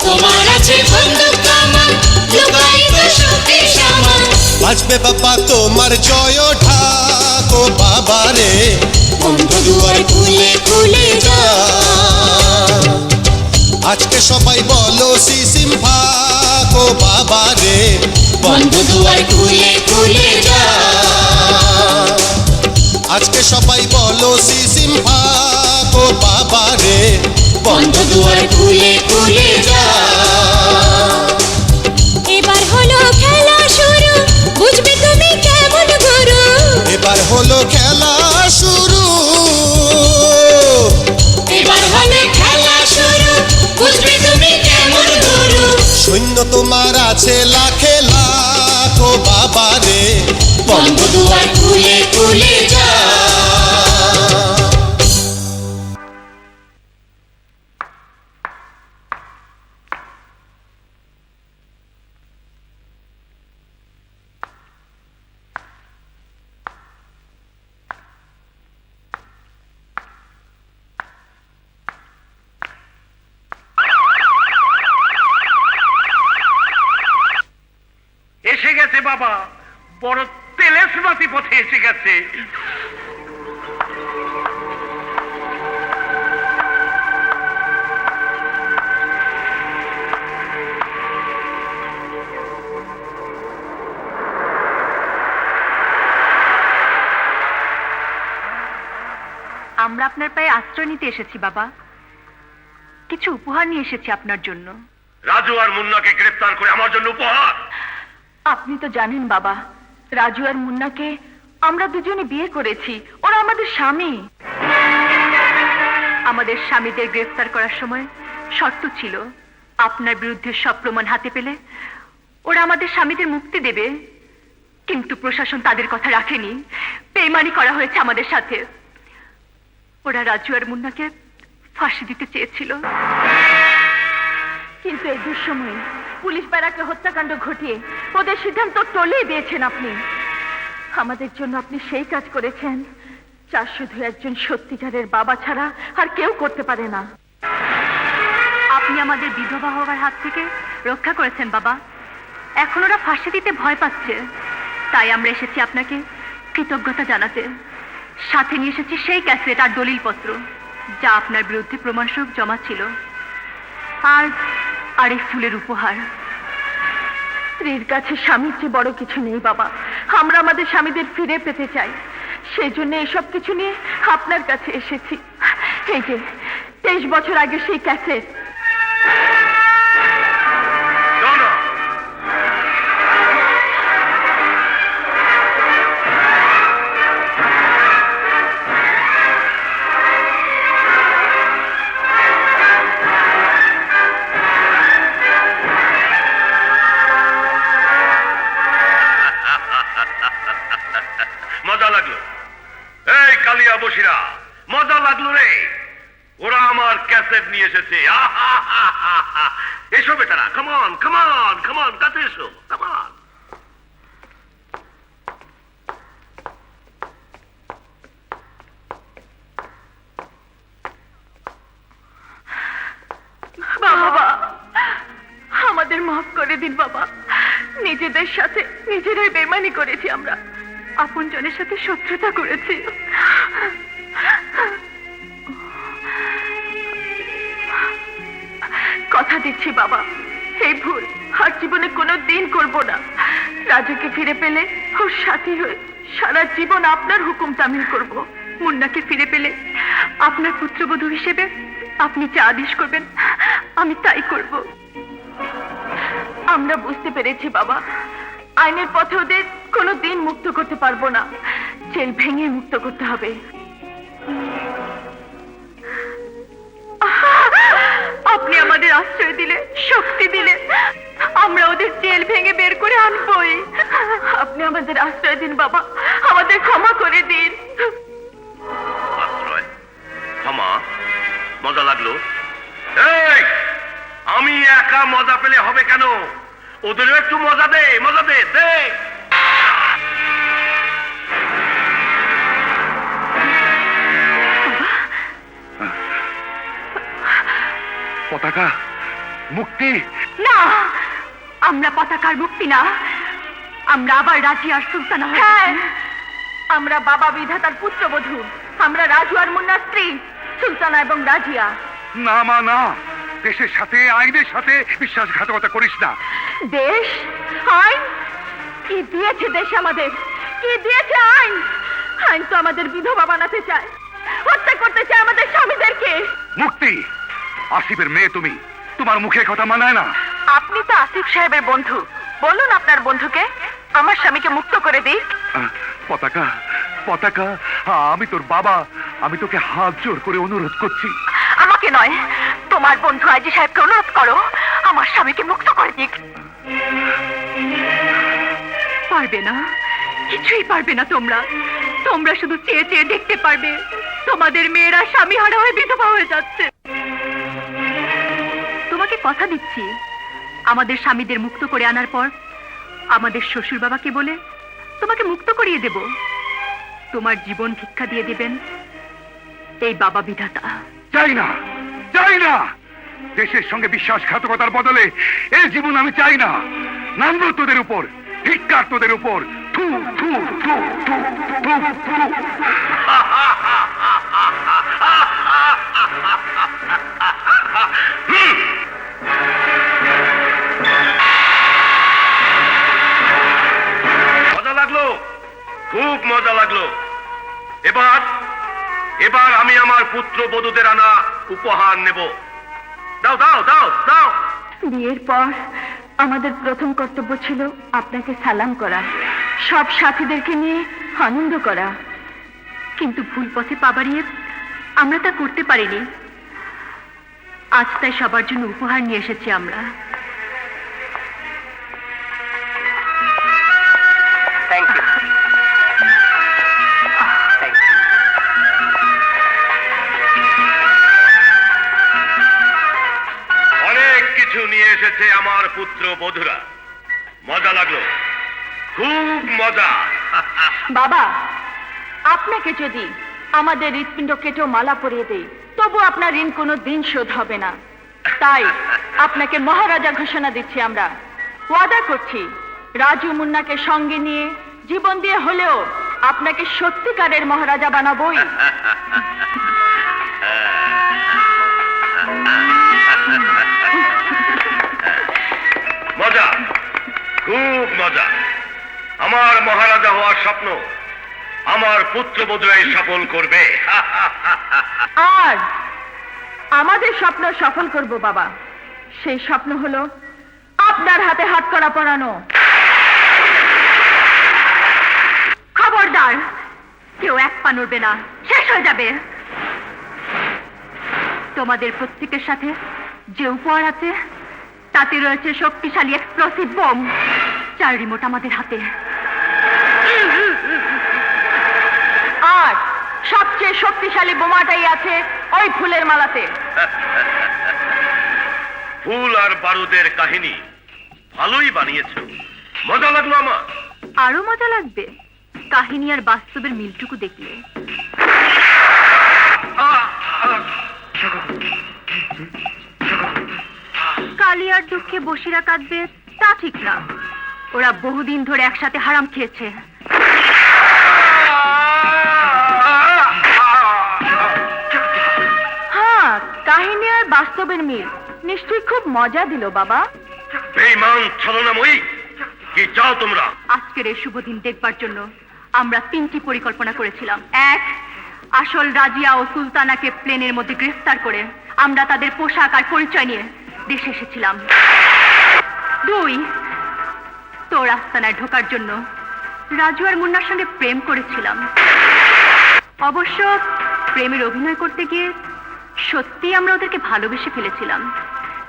তোমার আছে বন্দুক কামান লুকায়িত শক্তি সমান বাজবে বাবা তোমার জয় ঢাক ও বাবারে বন্ধ দুয়ার খুলে খুলে যা আজকে সবাই বলো সিসিম ফাক ও বাবারে বন্ধ দুয়ার খুলে খুলে যা আজকে সবাই বলো সিসিম ফাক ও বাবারে বন্ধ দুয়ার খুলে খুলে যা এবার হলো খেলা শুরু বুঝবে তুমি কেমন গুরু এবার হলো খেলা শুরু এবার হলো খেলা শুরু বুঝবে তুমি কেমন গুরু সৈন্য তোমার আছে লাখে লাখ ও বাবারে বন্ধ দুয়ার খুলে খুলে যা এসে গেছে বাবা, বড় তেলেসমাতি পথে এসে গেছে। আমরা আপনার পায়ে আশ্রয় নিতে এসেছি বাবা, কিছু উপহার নিয়ে এসেছি আপনার জন্য। রাজু আর মুন্নাকে গ্রেফতার করে আমার জন্য উপহার? আপনি তো জানেন বাবা, রাজু আর মুন্নাকে আমরা দুজনে বিয়ে করেছি, ওরা আমাদের স্বামী। আমাদের স্বামীদের গ্রেফতার করার সময় শর্ত ছিল, আপনার বিরুদ্ধে সব প্রমাণ হাতে পেলে ওরা আমাদের স্বামীদের মুক্তি দেবে। কিন্তু প্রশাসন তাদের কথা রাখেনি, বেইমানি করা হয়েছে আমাদের সাথে। ওরা রাজু আর মুন্নাকে ফাঁসি দিতে চেয়েছিল, কিন্তু এই দুঃসময়ে পুলিশ ব্যারাকে হত্যাকাণ্ড ঘটিয়ে ওদের সিদ্ধান্ত টলিয়ে দিয়েছেন আপনি। আমাদের জন্য আপনি সেই কাজ করেছেন যা শুধু একজন সত্যিকারের বাবা ছাড়া আর কেউ করতে পারে না। আপনি আমাদের বিধবা হওয়ার হাত থেকে রক্ষা করেছেন বাবা। এখন ওরা ফাঁসি দিতে ভয় পাচ্ছে, তাই আমরা এসেছি আপনাকে কৃতজ্ঞতা জানাতে। সাথে নিয়ে এসেছি সেই ক্যাসেট আর দলিলপত্র যা আপনার বিরুদ্ধে প্রমাণস্বরূপ জমা ছিল, আর এই ফুলের উপহার। স্ত্রীর কাছে স্বামীর চেয়ে বড় কিছু নেই বাবা। আমরা আমাদের স্বামীদের ফিরে পেতে চাই, সেই জন্য এসব কিছু নিয়ে আপনার কাছে এসেছি। এই যে 23 বছর আগে সেই ক্যাসেট। মজা লাগলো? এই কালিয়া বসিরা, মজা লাগলো রে? ওরা আমার ক্যাসেট নিয়ে এসেছে। এসো বেটারা, কামন কামন কামন, কাছে এসো, কামন। বাবা, আমাদের মাফ করে দিন বাবা। নিজেদের সাথে নিজেরাই বেইমানি করেছি আমরা, আপনজনের সাথে শত্রুতা করেছি। কথা দিচ্ছি বাবা, এই ভুল আর জীবনে কোনো দিন করব না। রাজুকে ফিরে পেলে ওর সাথী হয়ে সারা জীবন আপনার হুকুম তামিল করব। মুন্নাকে ফিরে পেলে আপনার পুত্রবধূ হিসেবে আপনি যা আদেশ করবেন আমি তাই করব। আমরা বুঝতে পেরেছি বাবা, আইনের পথে ওদের কোনো দিন মুক্ত করতে পারবো না, জেল ভেঙে মুক্ত করতে হবে। আপনি আমাদের আশ্রয় দিলে, শক্তি দিলে, আমরা ওদের জেল ভেঙে বের করে আনবই। আপনি আমাদের আশ্রয় দিন বাবা, আমাদের ক্ষমা করে দিন। আশ্রয়, ক্ষমা, মজা লাগলো? এই, আমি একা মজা পেলে হবে কেন? ওদেরও একটু মজা দে, মজা দে, দে। পতাকা মুক্তি? না, আমরা পতাকার মুক্তি না, আমরা আবার রাজি আর সুলতানা। হ্যাঁ, আমরা বাবা বিধাতার পুত্রবধূ, আমরা রাজু আর মুন্নার স্ত্রী সুলতানা এবং রাজিয়া। না মা না, দেশের সাথে আইনের সাথে বিশ্বাসঘাতকতা করিস না। দেশ, আইন? কি দিয়েছে দেশ আমাদের? কি দিয়েছে আইন? আইন তো আমাদের বিধবা বানাতে চায়, হত্যা করতে চায় আমাদের স্বামীদেরকে। মুক্তি, আসিফের মেয়ে তুমি, তোমার মুখে কথা মানায় না। আপনি তো আসিফ সাহেবের বন্ধু, বলুন আপনার বন্ধুকে আমার স্বামীকে মুক্ত করে দিক। পতাকা, পতাকা, আমি তোর বাবা, আমি তোকে হাত জোর করে অনুরোধ করছি। আমাকে নয়, তোমার বন্ধু আজি সাহেবকে অনুরোধ করো আমার স্বামীকে মুক্ত করে দিক। পারবে না, কিছুই পারবে না। তোমরা তোমরা শুধু চেয়ে চেয়ে দেখতে পারবে তোমাদের মেয়েরা স্বামী হারা হয়ে বিধবা হয়ে যাচ্ছে। তোমাকে কথা দিচ্ছি, আমাদের স্বামীদের মুক্ত করে আনার পর আমাদের শ্বশুর বাবাকে বলে তোমাকে মুক্ত করিয়ে দেব। তোমার জীবন ভিক্ষা দিয়ে দেবেন এই বাবা বিধাতা। চাই না, চাই না। দেশের সঙ্গে বিশ্বাসঘাতকতার বদলে এই জীবন আমি চাই না। নামবো তোদের উপর, ধিক্কার তোদের উপর। থু থু থু থু থু থু। মজা লাগলো? খুব মজা লাগলো। এবার এবার আমি আমার পুত্র বধূদের আনা উপহার নেব। দাও দাও দাও দাও। বিয়ের পর আমাদের প্রথম কর্তব্য ছিল আপনাকে সালাম করা, সব সাথীদেরকে নিয়ে আনন্দ করা, কিন্তু ভুল পথে পা বাড়িয়ে আমরা তা করতে পারিনি। আজ তাই সবার জন্য উপহার নিয়ে এসেছি আমরা। Thank you. অনেক কিছু নিয়ে এসেছে আমার পুত্র বধূরা। মজা লাগলো? খুব মজা। বাবা, আপনাকে যদি আমাদের হৃৎপিণ্ড কেটেও মালা পরিয়ে দেই তবু আপনার ঋণ কোনো দিন শোধ হবে না। তাই আপনাকে মহারাজা ঘোষণা দিচ্ছি আমরা। ওয়াদা করছি রাজু মুন্নাকে সঙ্গে নিয়ে জীবন দিয়ে হলেও আপনাকে সত্যিকারের মহারাজা বানাবোই। মজা, খুব মজা। আমার মহারাজা হওয়ার স্বপ্ন আমার পুত্রবধূরাই সফল করবে। আর আমাদের স্বপ্ন সফল করব বাবা। সেই স্বপ্ন হলো আপনার হাতে হাতকড়া পরানো। খবরদার, কেউ এক পা নড়বে না, শেষ হয়ে যাবে। তোমাদের প্রত্যেকের সাথে যে উপহার আছে তাতে রয়েছে শক্তিশালী এক্সপ্লোসিভ বোম, যার রিমোট আমাদের হাতে। আর সবচেয়ে শক্তিশালী বোমাটাই আছে ওই ফুলের মালাতে। ফুল আর বারুদের কাহিনী ভালোই বানিয়েছ। মজা লাগলো আমার। আরো মজা লাগবে কাহিনী আর বাস্তবের মিলটুকু দেখলে। কালিয়ার দুঃখে বসিরা কাঁদবে তা ঠিক না, ওরা বহুদিন ধরে একসাথে হারাম খেয়েছে। হ্যাঁ, কাহিনী আর বাস্তবের মিল নিশ্চয়ই খুব মজা দিল বাবা। বেঈমান ছলনাময়ী, কি চাও তোমরা? আজকের এই শুভ দিন দেখবার জন্য আমরা 3টি পরিকল্পনা করেছিলাম। 1, আসল রাজিয়া ও সুলতানাকে প্লেনের মধ্যে গ্রেফতার করে আমরা তাদের পোশাক আর পরিচয় নিয়ে দেশে এসেছিলাম। 2, তোর আস্তানায় ঢোকার জন্য রাজু আর মুন্নার সঙ্গে প্রেম করেছিলাম। অবশ্য প্রেমের অভিনয় করতে গিয়ে সত্যি আমরা ওদেরকে ভালোবেসে ফেলেছিলাম,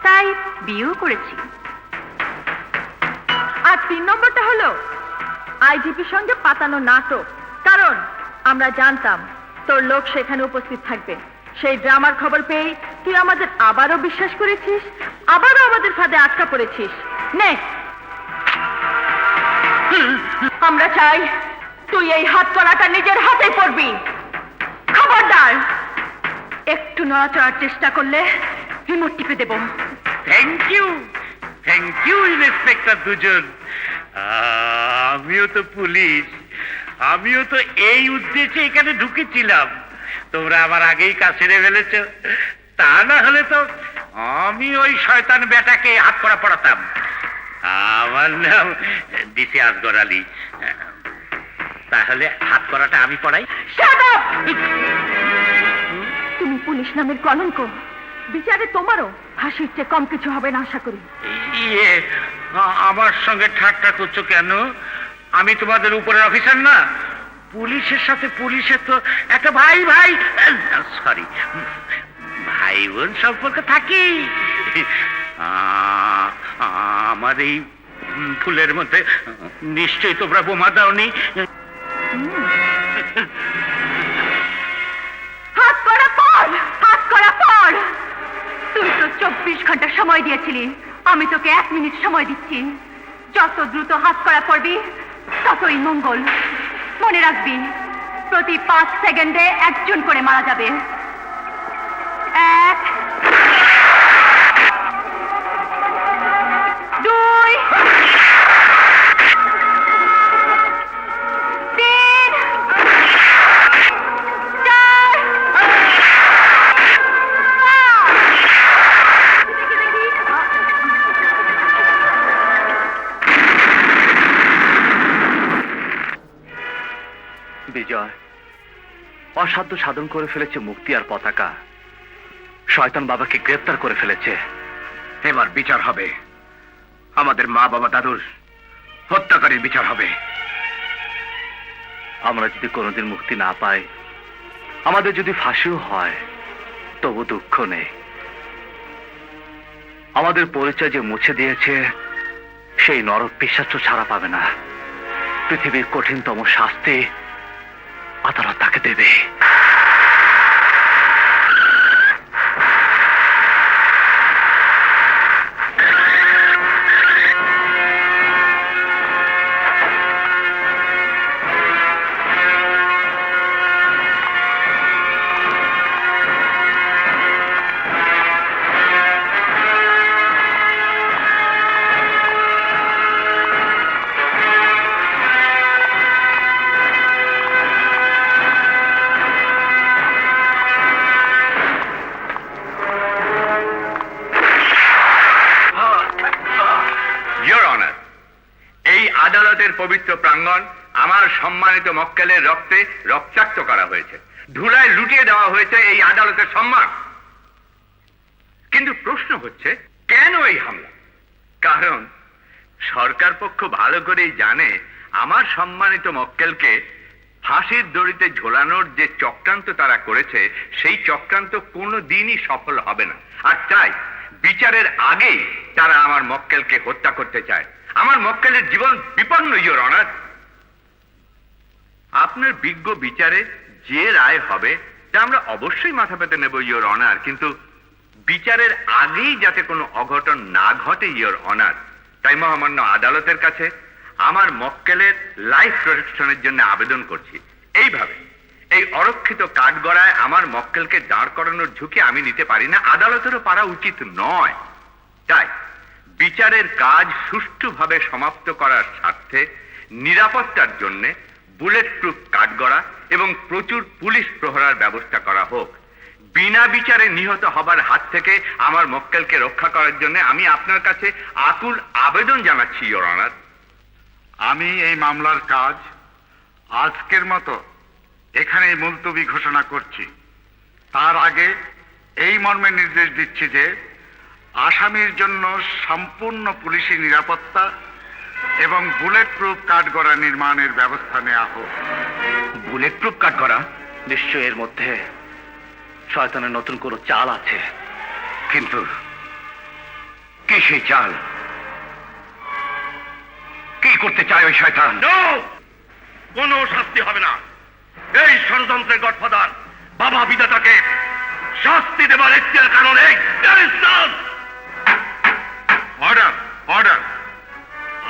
তাই বিয়েও করেছি। আর 3 নম্বরটা হলো আইজিপির সঙ্গে পাতানো নাটক। কারণ আমরা জানতাম তোর লোক সেখানে উপস্থিত থাকবে। সেই ড্রামার খবর পেয়ে তুই আমাদের আবারও বিশ্বাস করেছিস, আবারও আমাদের ফাঁদে আটকা পড়েছিস। নে, আমরা চাই তুই এই হাত করাটা নিজের হাতে পড়বি। খবরদার একটু নড়াচড়ার চেষ্টা করলে রিমোট টিপে দেব। থ্যাংক ইউ ইন্সপেক্টর দুজন। আমিও তো পুলিশ, আমিও তো এই উদ্দেশ্যে এখানে ঢুকেছিলাম। তোমরা আমার আগেই কাজ ছেড়ে ফেলেছ, তা না হলে তো আমি ওই শয়তান বেটাকে হাত করা পড়াতাম। আমার নাম ডিসি আসগর আলী। তাহলে হাত করাটা আমি পড়াই। তুমি পুলিশ নামের কলঙ্ক, বিচারে তোমারও হাসির চেয়ে কম কিছু হবে না আশা করি। ইয়ে, আমার সঙ্গে ঠাট্টা করছো কেন? আমি তোমাদের উপরের অফিসার না? পুলিশের সাথে পুলিশের তো একটা ভাই সরি ভাই বোন সম্পর্ক থাকি। আমার এই ফুলের মধ্যে নিশ্চয়ই তোমরা বোমা দাওনি। হাত করা পড়, হাত করা পড়। তুই তো 24 ঘন্টা সময় দিয়েছিলি, আমি তোকে 1 মিনিট সময় দিচ্ছি। যত দ্রুত হাত করা পড়বি ততই মঙ্গল। মনে রাখবি, প্রতি 5 সেকেন্ডে একজন করে মারা যাবে। 1, 2, 3, 4, 5। বিজয় অসাধ্য সাধন করে ফেলেছে মুক্তি আর পতাকা। শয়তান বাবাকে গ্রেফতার করে ফেলেছে। এবার বিচার হবে, আমাদের মা বাবা দাদুর হত্যাকারীর বিচার হবে। আমরা যদি কোনোদিন মুক্তি না পাই, আমাদের যদি ফাঁসিও হয়, তবু দুঃখ নেই। আমাদের পরিচয় যে মুছে দিয়েছে, সেই নরক পিশাচ ছাড়া পাবে না। পৃথিবীর কঠিনতম শাস্তি আদালত তাকে দেবে। আদালতের পবিত্র প্রাঙ্গণ আমার সম্মানিত মক্কেলের রক্তে রক্তাক্ত করা হয়েছে, ধুলায় লুটিয়ে দেওয়া হয়েছে এই আদালতের সম্মান। কিন্তু প্রশ্ন হচ্ছে, কেন এই হামলা? কারণ সরকার পক্ষ ভালো করেই জানে আমার সম্মানিত মক্কেলকে ফাঁসির দড়িতে ঝোলানোর যে চক্রান্ত তারা করেছে, সেই চক্রান্ত কোনো দিনই সফল হবে না। আর তাই বিচারের আগেই তারা আমার মক্কেলকে হত্যা করতে চায়। আমার মক্কেলের জীবন বিপন্ন, ইওর অনার। আপনার বিজ্ঞ বিচারে যে রায় হবে তা আমরা অবশ্যই মাথা পেতে নেব, ইওর অনার। কিন্তু বিচারের আগেই যাতে কোনো অঘটন না ঘটে, ইওর অনার, তাই মহামান্য আদালতের কাছে আমার মক্কেলের লাইফ প্রোটেকশনের জন্য আবেদন করছি। এইভাবে এই অরক্ষিত কাঠগড়ায় আমার মক্কেলকে দাঁড় করানোর ঝুঁকি আমি নিতে পারি না, আদালতেরও পারা উচিত নয়। তাই বিচারের কাজ সুষ্ঠুভাবে সমাপ্ত করার স্বার্থে নিরাপত্তার জন্য বুলেট প্রুফ কাঠগড়া এবং প্রচুর পুলিশ প্রহরার ব্যবস্থা করা হোক। বিনা বিচারে নিহত হবার হাত থেকে আমার মক্কেলকে রক্ষা করার জন্য আমি আপনার কাছে আকুল আবেদন জানাচ্ছি, ইওর অনার। আমি এই মামলার কাজ আজকের মতো এখানেই মুলতবি ঘোষণা করছি। তার আগে এই মর্মে নির্দেশ দিচ্ছি যে আসামির জন্য সম্পূর্ণ পুলিশি নিরাপত্তা এবং বুলেট প্রুফ কাঠগড়া নির্মাণের ব্যবস্থা নেওয়া হোক। বুলেট প্রুফ কাট করা? নিশ্চয় এর মধ্যে শয়তানের নতুন কোনো চাল আছে। কিন্তু কি সেই চাল? কি করতে চায় ওই শয়তান? কোনো শাস্তি হবে না। এই ষড়যন্ত্রের গডফাদার বাবা বিধাতাকে শাস্তি দেবার এখতিয়ার কারণে অর্ডার, অর্ডার।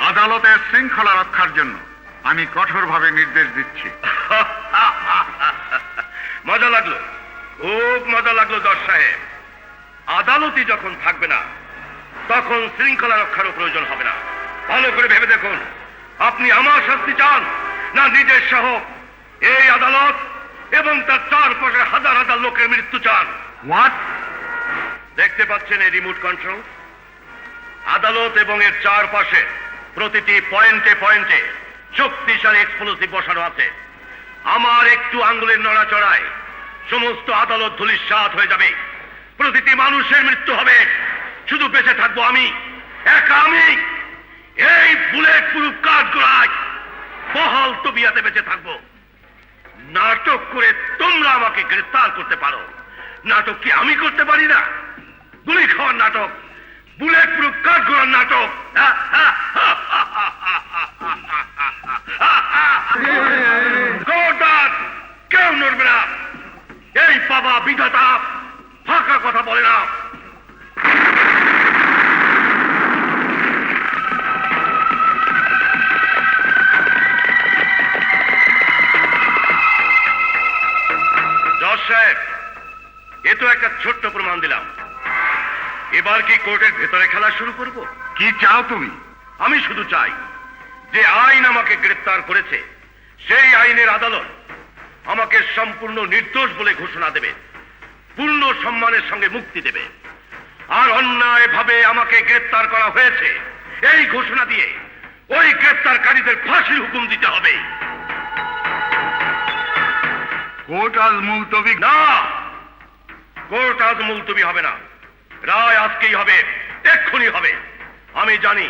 আদালতের শৃঙ্খলা রক্ষার জন্য আমি কঠোরভাবে নির্দেশ দিচ্ছি। মজা লাগলো, খুব মজা লাগলো জজ সাহেব। আদালতই যখন থাকবে না তখন শৃঙ্খলা রক্ষারও প্রয়োজন হবে না। ভালো করে ভেবে দেখুন, আপনি আমার শাস্তি চান না নিজের সহ এই আদালত এবং তার চারপাশে হাজার হাজার লোকের মৃত্যু চান? হোয়াট? দেখতে পাচ্ছেন এই রিমোট কন্ট্রোল? আদালত এবং এর চারপাশে প্রতিটি পয়েন্টে পয়েন্টে শক্তিশালী এক্সপ্লোসিভ বসানো আছে। আমার একটু আঙ্গুলের নড়াচড়ায় সমস্ত আদালত ধূলিসাৎ হয়ে যাবে। প্রতিটি মানুষের মৃত্যু হবে, শুধু বেঁচে থাকবো আমি, একা আমি। এই বুলেট প্রুফ কাঠগড়ায় বহাল তবিয়াতে বেঁচে থাকবো। নাটক করে তোমরা আমাকে গ্রেফতার করতে পারো, নাটক কি আমি করতে পারি না? গুলি খাওয়ার নাটক, বুলেট প্রুফ কাঠগড়ার নাটক। খবরদার, কেউ নড়বে না। এই বাবা বিধাতা ফাঁকা কথা বলে না। জজ সাহেব, এ তো একটা ছোট্ট প্রমাণ দিলাম। এবার কি কোর্টের ভেতরে খেলা শুরু করব? কি চাও তুমি? আমি শুধু চাই যে আইন আমাকে গ্রেফতার করেছে সেই আইনের আদালত আমাকে সম্পূর্ণ নির্দোষ বলে ঘোষণা দেবে, পূর্ণ সম্মানের সঙ্গে মুক্তি দেবে। আর অন্যায়ভাবে আমাকে গ্রেফতার করা হয়েছে এই ঘোষণা দিয়ে ওই গ্রেফতারকারীদের ফাঁসির হুকুম দিতে হবে। কোর্ট আজ মুলতবি না, কোর্ট আজ মুলতবি হবে না, রায় আজকেই হবে, এক্ষুনি হবে। আমি জানি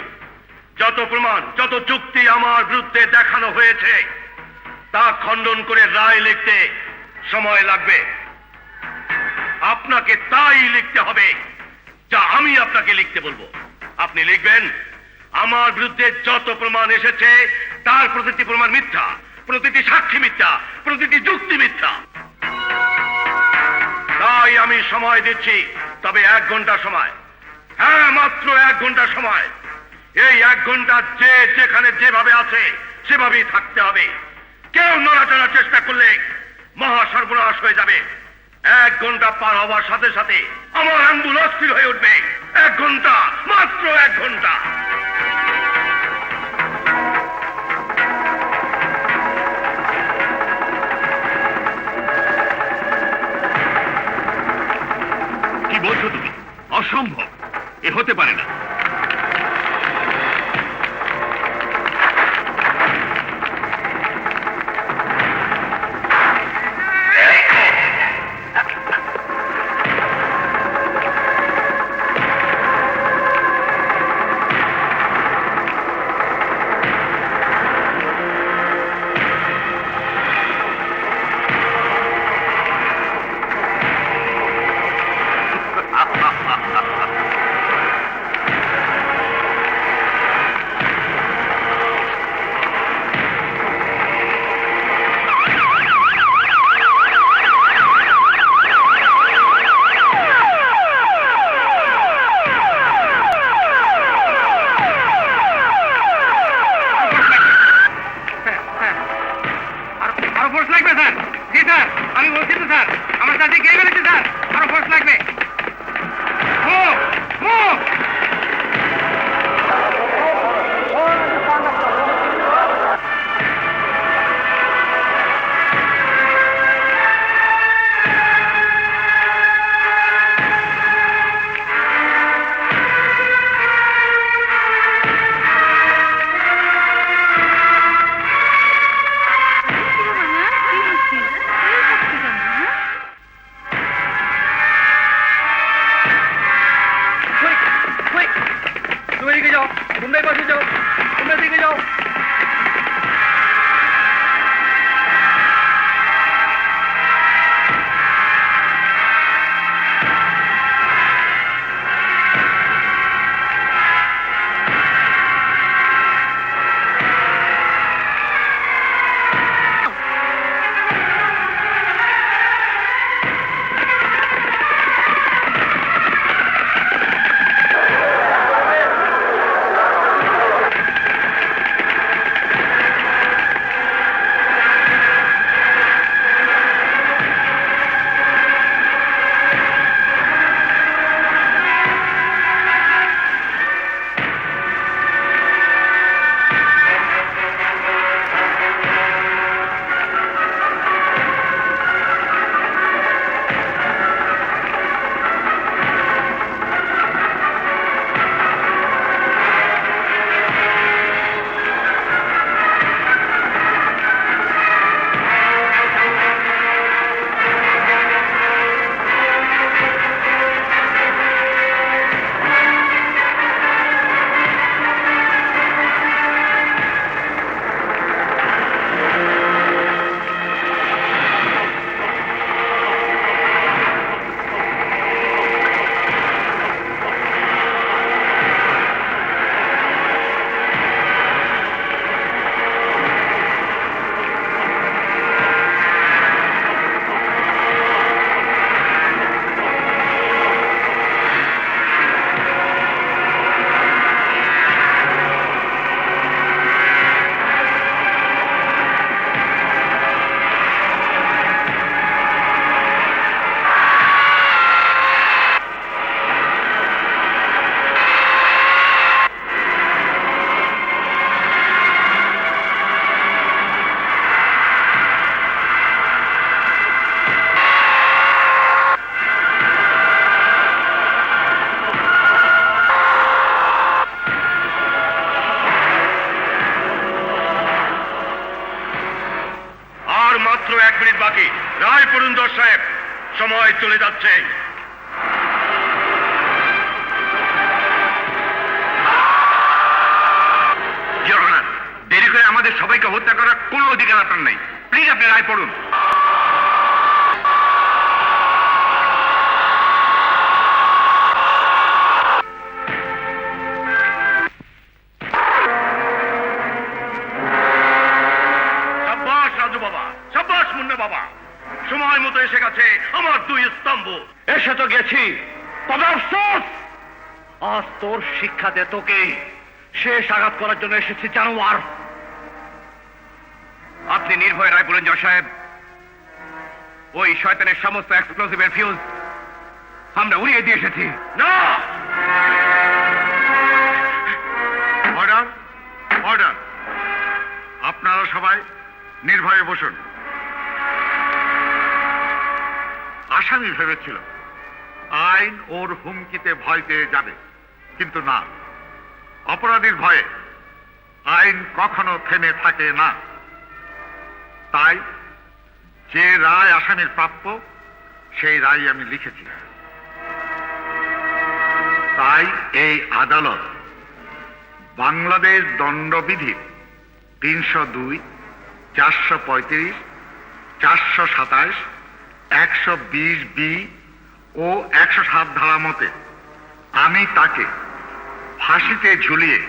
যত প্রমাণ, যত যুক্তি আমার বিরুদ্ধে দেখানো হয়েছে তা খণ্ডন করে রায় লিখতে সময় লাগবে। আপনাকে তাই লিখতে হবে যা আমি আপনাকে লিখতে বলবো। আপনি লিখবেন, আমার বিরুদ্ধে যত প্রমাণ এসেছে তার প্রতিটি প্রমাণ মিথ্যা, প্রতিটি সাক্ষী মিথ্যা, প্রতিটি যুক্তি মিথ্যা। তাই আমি সময় দিচ্ছি, তবে 1 ঘন্টা সময়। হ্যাঁ, মাত্র 1 ঘন্টা সময়। এই 1 ঘন্টা যে যেখানে যেভাবে আছে সেভাবেই থাকতে হবে। কেউ নড়াচড়ার চেষ্টা করলে মহা সর্বনাশ হয়ে যাবে। 1 ঘন্টা পার হওয়ার সাথে সাথে আমার আঙ্গুল অস্থির হয়ে উঠবে। 1 ঘন্টা, মাত্র 1 ঘন্টা। কি বলছো তুমি? অসম্ভব, এ হতে পারে না। মাত্র 1 মিনিট বাকি। রায় পড়ুন জজ সাহেব, সময় চলে যাচ্ছে। দেরি করে আমাদের সবাইকে হত্যা করার কোনো অধিকার আপনার নেই। প্লিজ আপনি রায় পড়ুন। সাব্বাস রাজু বাবা, সাব্বাস মুন্না বাবা, সময় মতো এসে গেছে আমার 2 স্তম্ভ। এসে তো গেছি, তবে আফসোস আজ তোর শিক্ষাতে তোকে শেষ আঘাত করার জন্য এসেছি জানোয়ার। আপনি নির্ভয় রায় বলেন জজ সাহেব। ওই শয়তানের সমস্ত এক্সপ্লোসিভের ফিউজ আমরা উড়িয়ে দিয়ে এসেছি। না, অর্ডার, অর্ডার। আপনারা সবাই নির্ভয়ে বসুন। আসামি ভেবেছিল আইন ওর হুমকিতে ভয় পেয়ে যাবে, কিন্তু না, অপরাধীর ভয়ে আইন কখনো থেমে থাকে না। তাই যে রায় আসামির প্রাপ্য সেই রায় আমি লিখেছি। তাই এই আদালত বাংলাদেশ দণ্ডবিধির 302, 435, 427, 120B ও 107 ধারা মতে আমি তাকে ফাঁসিতে ঝুলিয়ে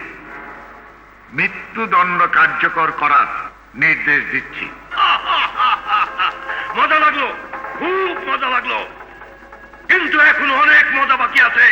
মৃত্যুদণ্ড কার্যকর করার নির্দেশ দিচ্ছি। মজা লাগলো, খুব মজা লাগলো, কিন্তু এখনো অনেক মজা বাকি আছে।